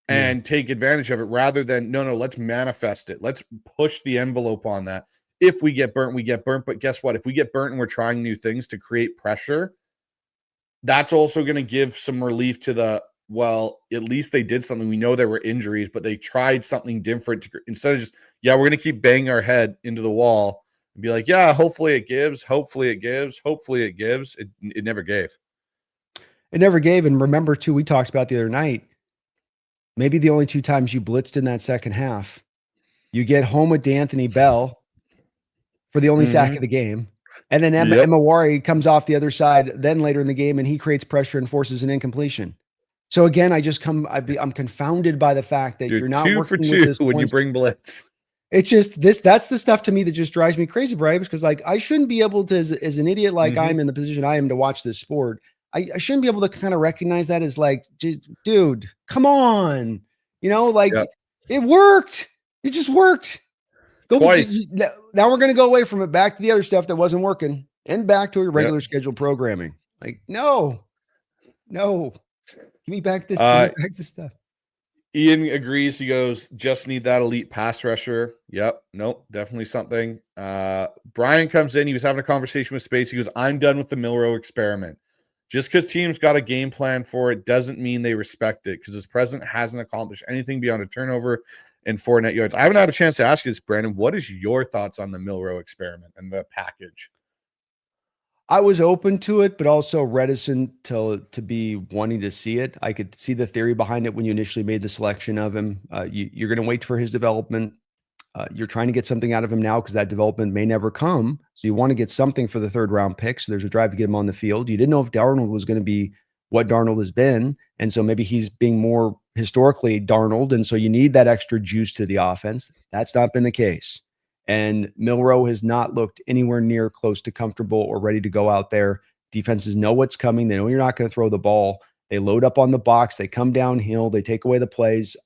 and take advantage of it rather than, no, let's manifest it. Let's push the envelope on that. If we get burnt, we get burnt. But guess what? If we get burnt and we're trying new things to create pressure, that's also going to give some relief to the, well, at least they did something. We know there were injuries, but they tried something different instead of just, we're going to keep banging our head into the wall and be like, hopefully it gives, hopefully it gives, hopefully it gives. It never gave. It never gave. And remember too, we talked about the other night, maybe the only 2 times you blitzed in that second half, you get home with D'Anthony Bell for the only sack of the game. And then Emawari comes off the other side then later in the game, and he creates pressure and forces an incompletion. So again, I'm confounded by the fact that you're not 2 working for 2 with this when you bring blitz. It's just that's the stuff to me that just drives me crazy, Bryce, because like I shouldn't be able to, as an idiot like I'm in the position I am to watch this sport, I shouldn't be able to kind of recognize that as like, dude, come on. It worked. It just worked. Twice. Now we're going to go away from it, back to the other stuff that wasn't working and back to your regular scheduled programming. Like, no, give me back this, stuff. Ian agrees. He goes, just need that elite pass rusher. Yep. Nope. Definitely something. Brian comes in. He was having a conversation with Space. He goes, I'm done with the Milroe experiment. Just because teams got a game plan for it doesn't mean they respect it, because his president hasn't accomplished anything beyond a turnover and 4 net yards. I haven't had a chance to ask you this, Brandon. What is your thoughts on the Milroe experiment and the package? I was open to it, but also reticent to be wanting to see it. I could see the theory behind it when you initially made the selection of him. You're going to wait for his development. You're trying to get something out of him now because that development may never come. So you want to get something for the 3rd round pick. So there's a drive to get him on the field. You didn't know if Darnold was going to be what Darnold has been. And so maybe he's being more historically Darnold. And so you need that extra juice to the offense. That's not been the case. And Milroe has not looked anywhere near close to comfortable or ready to go out there. Defenses know what's coming. They know you're not going to throw the ball. They load up on the box. They come downhill. They take away the plays.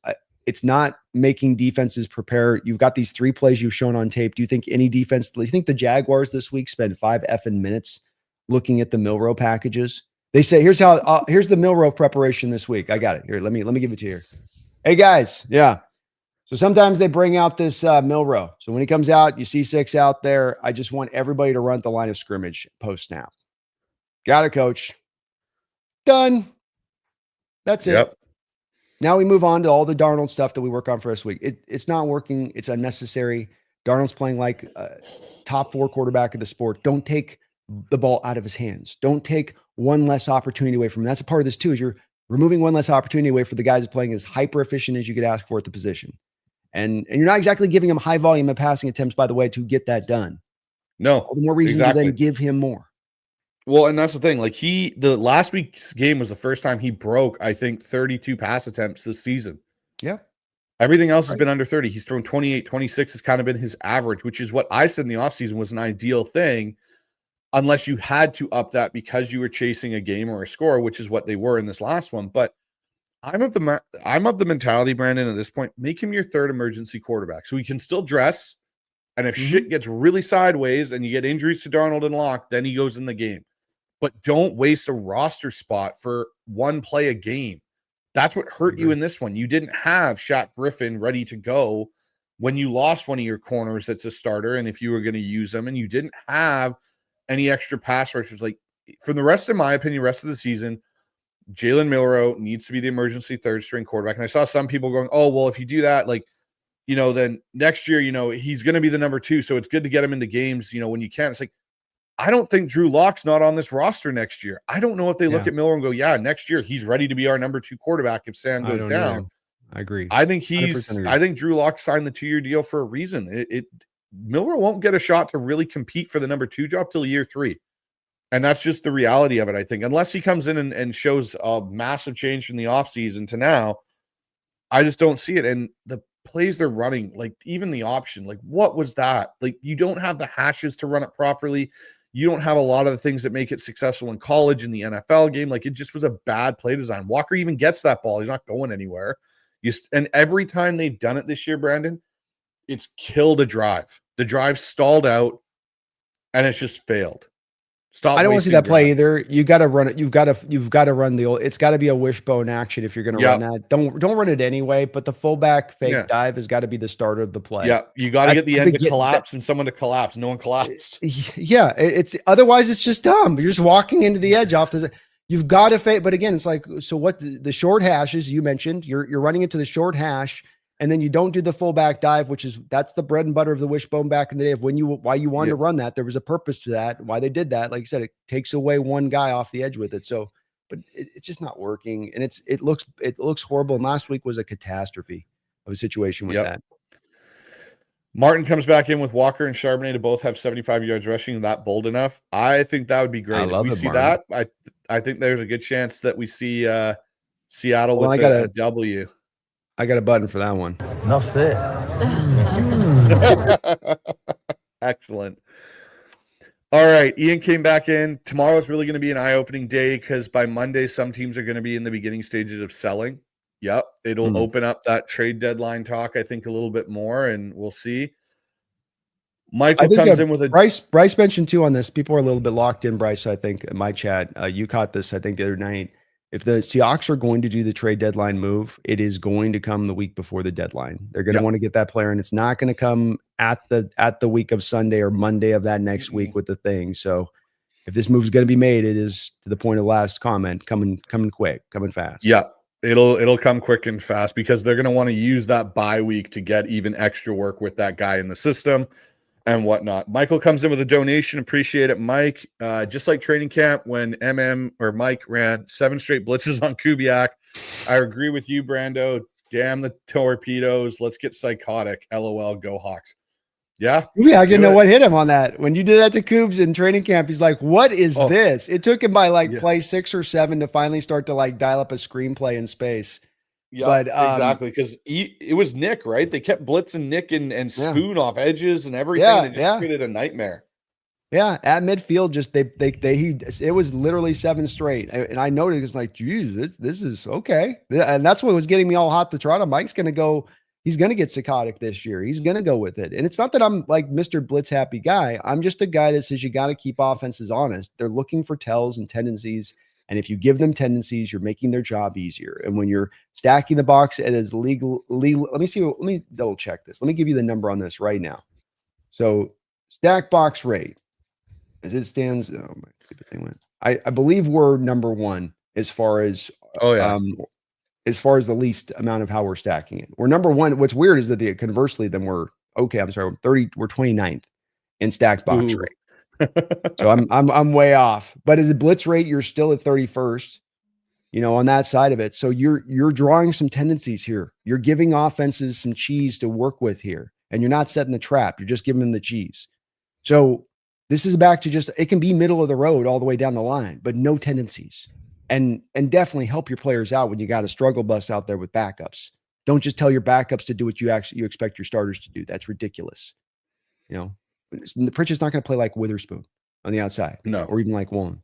It's not making defenses prepare. You've got these 3 plays you've shown on tape. Do you think any defense, do you think the Jaguars this week spend 5 effing minutes looking at the Milroe packages? They say, here's the Milroe preparation this week. I got it here. Let me give it to you here. Hey guys. Yeah. So sometimes they bring out this Milroe. So when he comes out, you see 6 out there. I just want everybody to run at the line of scrimmage post snap. Got it, coach. Done. That's it. Yep. Now we move on to all the Darnold stuff that we work on for this week. It's not working. It's unnecessary. Darnold's playing like a top 4 quarterback of the sport. Don't take the ball out of his hands. Don't take one less opportunity away from him. That's a part of this too, is you're removing one less opportunity away for the guys playing as hyper efficient as you could ask for at the position. And you're not exactly giving him high volume of passing attempts, by the way, to get that done. No. All the more reason to then give him more. Well, and that's the thing. Like the last week's game was the first time he broke, I think, 32 pass attempts this season. Yeah. Everything else has been under 30. He's thrown 28, 26 has kind of been his average, which is what I said in the offseason was an ideal thing, unless you had to up that because you were chasing a game or a score, which is what they were in this last one. But I'm of the mentality, Brandon, at this point, make him your 3rd emergency quarterback so he can still dress. And if shit gets really sideways and you get injuries to Darnold and Locke, then he goes in the game. But don't waste a roster spot for 1 play a game. That's what hurt you in this one. You didn't have Shaq Griffin ready to go when you lost one of your corners that's a starter, and if you were going to use them, and you didn't have any extra pass rushers. Like, for the rest, in my opinion, rest of the season, Jalen Milroe needs to be the emergency 3rd string quarterback. And I saw some people going, oh, well, if you do that, like, then next year, he's going to be the number 2. So it's good to get him into games, when you can. It's like, I don't think Drew Lock's not on this roster next year. I don't know if they look at Milroe and go, next year he's ready to be our number 2 quarterback if Sam goes down. Know. I agree. I think Drew Lock signed the 2-year deal for a reason. Milroe won't get a shot to really compete for the number 2 job till year 3. And that's just the reality of it, I think. Unless he comes in and shows a massive change from the offseason to now, I just don't see it. And the plays they're running, like even the option, like what was that? Like you don't have the hashes to run it properly. You don't have a lot of the things that make it successful in college, in the NFL game. Like, it just was a bad play design. Walker even gets that ball. He's not going anywhere. And every time they've done it this year, Brandon, it's killed a drive. The drive stalled out, and it's just failed. Stop. I don't want to see that play either. You got to run it. You've got to run the old. It's got to be a wishbone action if you're going to run that. Don't run it anyway. But the fullback fake dive has got to be the start of the play. Yeah, you got to get the end to collapse and someone to collapse. No one collapsed. Yeah, it's otherwise it's just dumb. You're just walking into the edge off the. You've got to fake. But again, it's like, so what? The short hashes you mentioned. You're running into the short hash. And then you don't do the fullback dive, that's the bread and butter of the wishbone back in the day of why you wanted to run that. There was a purpose to that. Why they did that. Like you said, it takes away one guy off the edge with it. So, but it's just not working. And it looks horrible. And last week was a catastrophe of a situation with that. Martin comes back in with Walker and Charbonnet to both have 75 yards rushing. That bold enough. I think that would be great. If we see that, I think there's a good chance that we see Seattle with a W. I got a button for that one. Enough said. Excellent. All right. Ian came back in. Tomorrow is really going to be an eye-opening day because by Monday, some teams are going to be in the beginning stages of selling. Yep. It'll open up that trade deadline talk, I think, a little bit more, and we'll see. Michael comes in with a Bryce mentioned too on this. People are a little bit locked in, Bryce, I think, in my chat. You caught this, I think, the other night. If the Seahawks are going to do the trade deadline move, it is going to come the week before the deadline. They're going to want to get that player, and it's not going to come at the week of Sunday or Monday of that next week with the thing. So if this move is going to be made, it is, to the point of last comment, coming quick, coming fast. Yeah, it'll come quick and fast because they're going to want to use that bye week to get even extra work with that guy in the system and whatnot. Michael comes in with a donation. Appreciate it, Mike. Just like training camp when Mike ran 7 straight blitzes on Kubiak. I agree with you, Brando. Damn the torpedoes. Let's get psychotic. LOL, go Hawks. Yeah. I didn't know what hit him on that. When you did that to Coobs in training camp, he's like, what is this? It took him by play 6 or 7 to finally start to dial up a screenplay in space. Yeah, but exactly, because it was Nick, right? They kept blitzing Nick and Spoon off edges and everything. Yeah, it just created a nightmare. Yeah, at midfield, just it was literally 7 straight, and I noticed it's like, geez, this is okay, and that's what was getting me all hot to trot. Mike's gonna go. He's gonna get psychotic this year. He's gonna go with it, and it's not that I'm like Mr. Blitz happy guy. I'm just a guy that says you got to keep offenses honest. They're looking for tells and tendencies. And if you give them tendencies, you're making their job easier. And when you're stacking the box, it is legal. Let me double check this. Let me give you the number on this right now. So stack box rate, as it stands. Oh, my stupid thing went. I believe we're number 1 as far as as far as the least amount of how we're stacking it. We're number 1. What's weird is that conversely, then we're 29th in stacked box rate. So I'm way off, but as a blitz rate, you're still at 31st, on that side of it. So you're drawing some tendencies here. You're giving offenses some cheese to work with here, and you're not setting the trap. You're just giving them the cheese. So this is back to just, it can be middle of the road all the way down the line, but no tendencies, and definitely help your players out when you got a struggle bus out there with backups. Don't just tell your backups to do what you expect your starters to do. That's ridiculous. The Pritchard's not going to play like Witherspoon on the outside. No. Or even like Wong.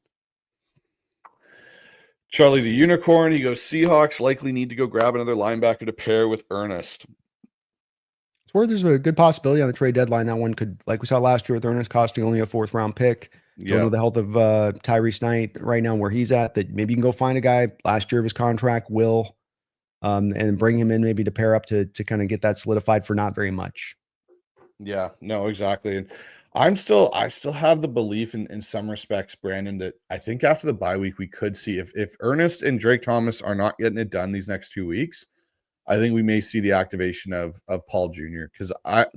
Charlie the Unicorn, he goes, Seahawks likely need to go grab another linebacker to pair with Ernest. It's where there's a good possibility on the trade deadline. That one could, like we saw last year with Ernest costing only a 4th round pick. Don't know the health of Tyrese Knight right now, where he's at, that maybe you can go find a guy last year of his contract, and bring him in maybe to pair up to kind of get that solidified for not very much. Yeah, no, exactly. And I still have the belief in some respects, Brandon, that I think after the bye week, we could see if Ernest and Drake Thomas are not getting it done these next 2 weeks, I think we may see the activation of Paul Jr. Because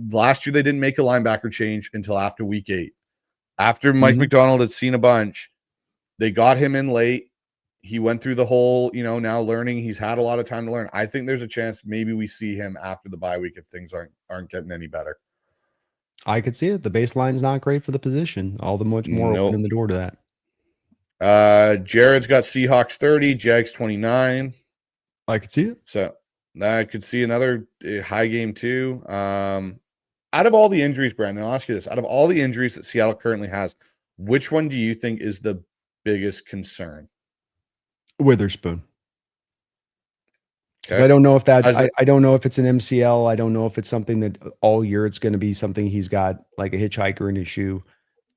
last year they didn't make a linebacker change until after week 8. After Mike Macdonald had seen a bunch, they got him in late. He went through the whole, now learning. He's had a lot of time to learn. I think there's a chance maybe we see him after the bye week if things aren't getting any better. I could see it. The baseline's not great for the position. All the much more opening the door to that. Jared's got Seahawks 30, Jags 29. I could see it. So I could see another high game too. Out of all the injuries, Brandon, I'll ask you this. Out of all the injuries that Seattle currently has, Which one do you think is the biggest concern? Witherspoon. Because Okay. I don't know if that As I don't know if it's an MCL. I don't know if it's something that all year it's going to be something he's got like a hitchhiker in his shoe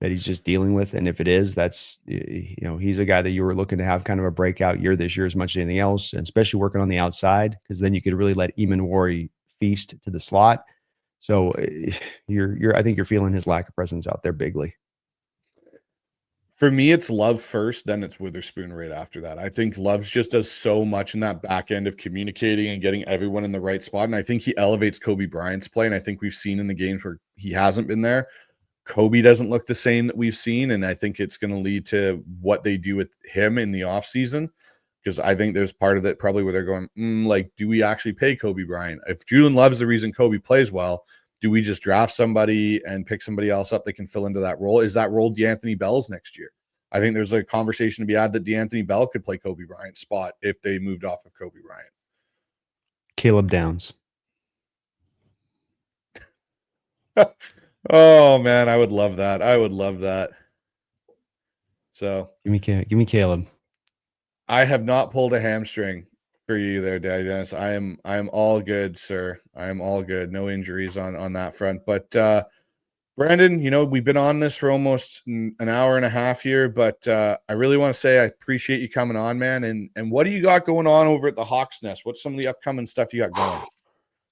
that he's just dealing with. And if it is, that's, you know, he's a guy that you were looking to have kind of a breakout year this year as much as anything else, and especially working on the outside, because then you could really let Eamon feast to the slot. So I think you're feeling his lack of presence out there bigly. For me, it's Love first, then it's Witherspoon right after that. I think Love's just does so much in that back end of communicating and getting everyone in the right spot. And I think he elevates Kobe Bryant's play. And I think we've seen in the games where he hasn't been there, Kobe doesn't look the same that we've seen. And I think it's going to lead to what they do with him in the offseason. Because I think there's part of it probably where they're going, like, do we actually pay Kobe Bryant? If Julian Love's the reason Kobe plays well, do we just draft somebody and pick somebody else up that can fill into that role? Is that role DeAnthony Bell's next year? I think there's a conversation to be had that DeAnthony Bell could play Kobe Bryant's spot if they moved off of Kobe Bryant. Caleb Downs. Oh man, I would love that. I would love that. So give me Caleb. I have not pulled a hamstring for you there, Daddy Dennis. I am all good, sir. I am all good. No injuries on that front. But Brandon, you know, we've been on this for almost an hour and a half here, but I really want to say I appreciate you coming on, man. And what do you got going on over at the Hawks Nest? What's some of the upcoming stuff you got going?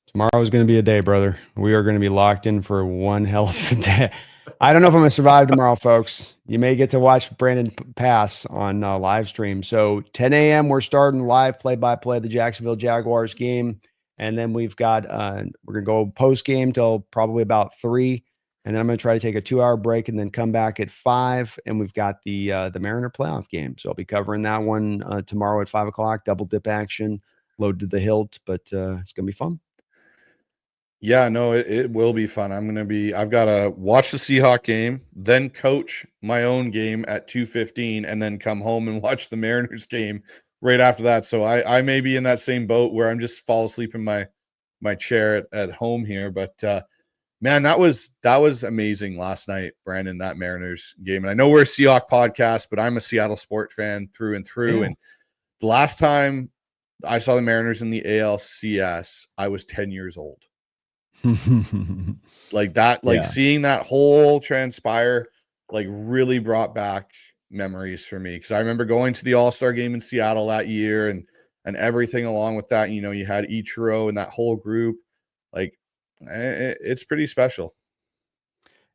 Tomorrow is going to be a day, brother. We are going to be locked in for one hell of a day. I don't know if I'm going to survive tomorrow, folks. You may get to watch Brandon pass on live stream. So 10 a.m. we're starting live play-by-play of the Jacksonville Jaguars game. And then we've got, we're going to go post-game till probably about 3. And then I'm going to try to take a 2-hour break and then come back at 5. And we've got the Mariner playoff game. So I'll be covering that one tomorrow at 5 o'clock, double dip action, load to the hilt, but it's going to be fun. Yeah, no, it will be fun. I've got to watch the Seahawks game, then coach my own game at 2:15, and then come home and watch the Mariners game right after that. So I may be in that same boat where I'm just fall asleep in my chair at home here. But man, that was amazing last night, Brandon, that Mariners game. And I know we're a Seahawks podcast, but I'm a Seattle sport fan through and through. Yeah. And the last time I saw the Mariners in the ALCS, I was 10 years old. Like that, like seeing that whole transpire, like really brought back memories for me. Because I remember going to the All-Star game in Seattle that year and everything along with that. You know, you had Ichiro and that whole group. Like, it's pretty special.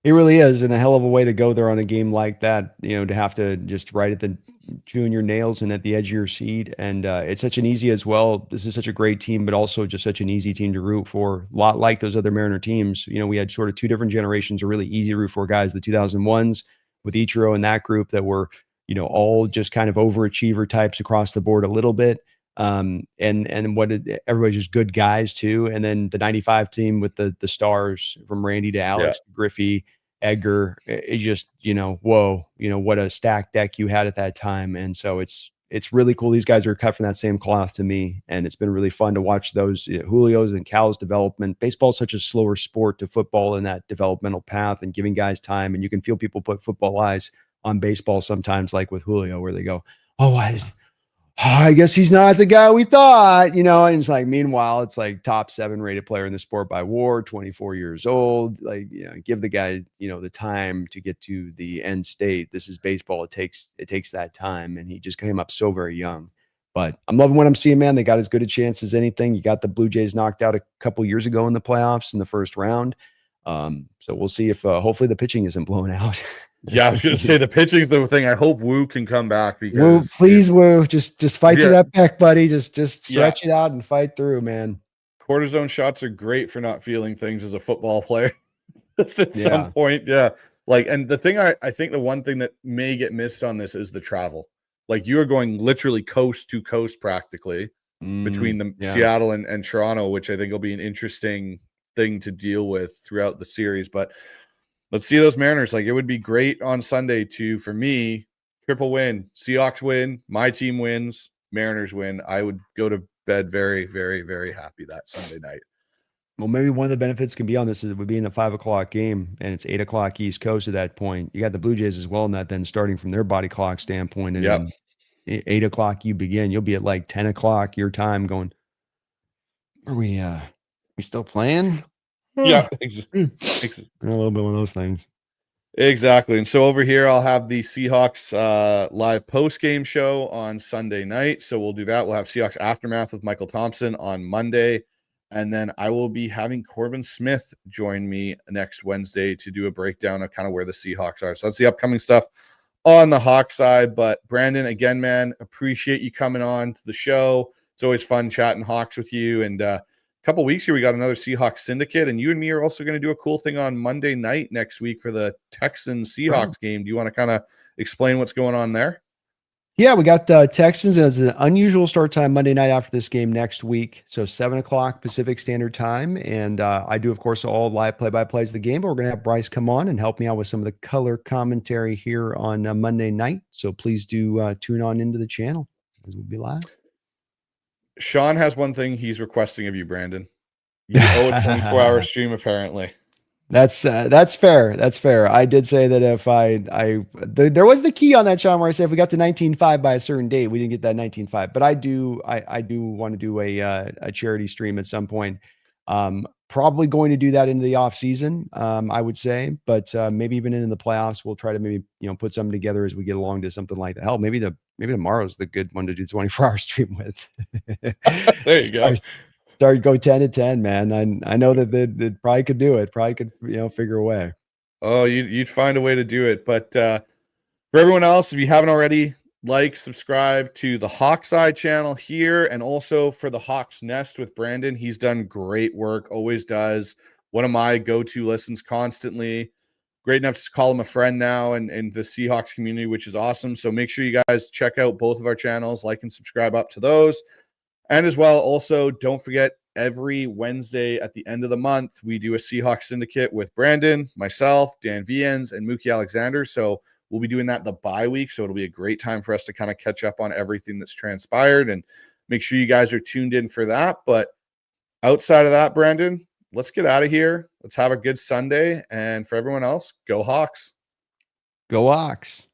It really is, and a hell of a way to go there on a game like that, you know, to have to just right at the junior nails and at the edge of your seat. And it's such an easy as well. This is such a great team, but also just such an easy team to root for. A lot like those other Mariner teams. You know, we had sort of two different generations of really easy to root for guys. The 2001s with Ichiro and that group that were, you know, all just kind of overachiever types across the board a little bit. And everybody's just good guys too. And then the 95 team with the stars from Randy to Alex to Griffey, Edgar, it just, you know, whoa, you know, what a stacked deck you had at that time. And so it's really cool. These guys are cut from that same cloth to me. And it's been really fun to watch those Julio's and Cal's development. Baseball is such a slower sport to football in that developmental path and giving guys time. And you can feel people put football eyes on baseball sometimes, like with Julio, where they go, I guess he's not the guy we thought, you know, and it's like, meanwhile, it's like top 7 rated player in the sport by WAR, 24 years old. Like, you know, give the guy, you know, the time to get to the end state. This is baseball. It takes that time. And he just came up so very young, but I'm loving what I'm seeing, man. They got as good a chance as anything. You got the Blue Jays knocked out a couple years ago in the playoffs in the first round. So we'll see if hopefully the pitching isn't blown out. Yeah, I was going to say the pitching's the thing. I hope Wu can come back because Wu, please, Wu, just fight through that pec, buddy. Just stretch it out and fight through, man. Cortisone shots are great for not feeling things as a football player. Just at some point, like, and the thing I think the one thing that may get missed on this is the travel. Like, you are going literally coast to coast practically between the Seattle and Toronto, which I think will be an interesting thing to deal with throughout the series. But let's see those Mariners. Like, it would be great on Sunday to, for me, triple win. Seahawks win, my team wins, Mariners win. I would go to bed very, very, very happy that Sunday night. Well, maybe one of the benefits can be on this is it would be in a 5 o'clock game, and it's 8 o'clock East Coast at that point. You got the Blue Jays as well, in that then starting from their body clock standpoint, and Yep. then 8 o'clock you begin. You'll be at like 10 o'clock your time, going, "Are we still playing?" Yeah. A little bit one of those things. Exactly. And so over here, I'll have the Seahawks live post-game show on Sunday night. So we'll do that. We'll have Seahawks Aftermath with Michael Thompson on Monday. And then I will be having Corbin Smith join me next Wednesday to do a breakdown of kind of where the Seahawks are. So that's the upcoming stuff on the Hawk side. But Brandon, again, man, appreciate you coming on to the show. It's always fun chatting Hawks with you. And couple weeks here, we got another Seahawks syndicate, and you and me are also going to do a cool thing on Monday night next week for the Texans Seahawks game. Do you want to kind of explain what's going on there? Yeah, we got the Texans as an unusual start time Monday night after this game next week. So 7 o'clock Pacific Standard Time. And I do, of course, all live play-by-plays of the game, but we're going to have Bryce come on and help me out with some of the color commentary here on Monday night. So please do tune on into the channel as we'll be live. Sean has one thing he's requesting of you, Brandon. You owe a 24-hour stream, apparently. That's fair. That's fair. I did say that if there was the key on that, Sean, where I said if we got to 19.5 by a certain date, we didn't get that 19.5. But I do want to do a charity stream at some point. Probably going to do that into the off season, I would say, but maybe even in the playoffs, we'll try to maybe put something together as we get along to something like that. Hell, maybe tomorrow's the good one to do 24-hour stream with. There you go. Go 10 to 10, man. I know that they probably could do it. Probably could figure a way. Oh, you'd find a way to do it. But for everyone else, if you haven't already, subscribe to the Hawkseye channel here, and also for the Hawks Nest with Brandon. He's done great work, always does. One of my go-to listens constantly. Great enough to call him a friend now and the Seahawks community, which is awesome. So make sure you guys check out both of our channels, like and subscribe up to those. And as well, also, don't forget, every Wednesday at the end of the month, we do a Seahawks Syndicate with Brandon, myself, Dan Viens, and Mookie Alexander. So we'll be doing that the bye week. So it'll be a great time for us to kind of catch up on everything that's transpired, and make sure you guys are tuned in for that. But outside of that, Brandon, let's get out of here. Let's have a good Sunday. And for everyone else, go Hawks. Go Hawks.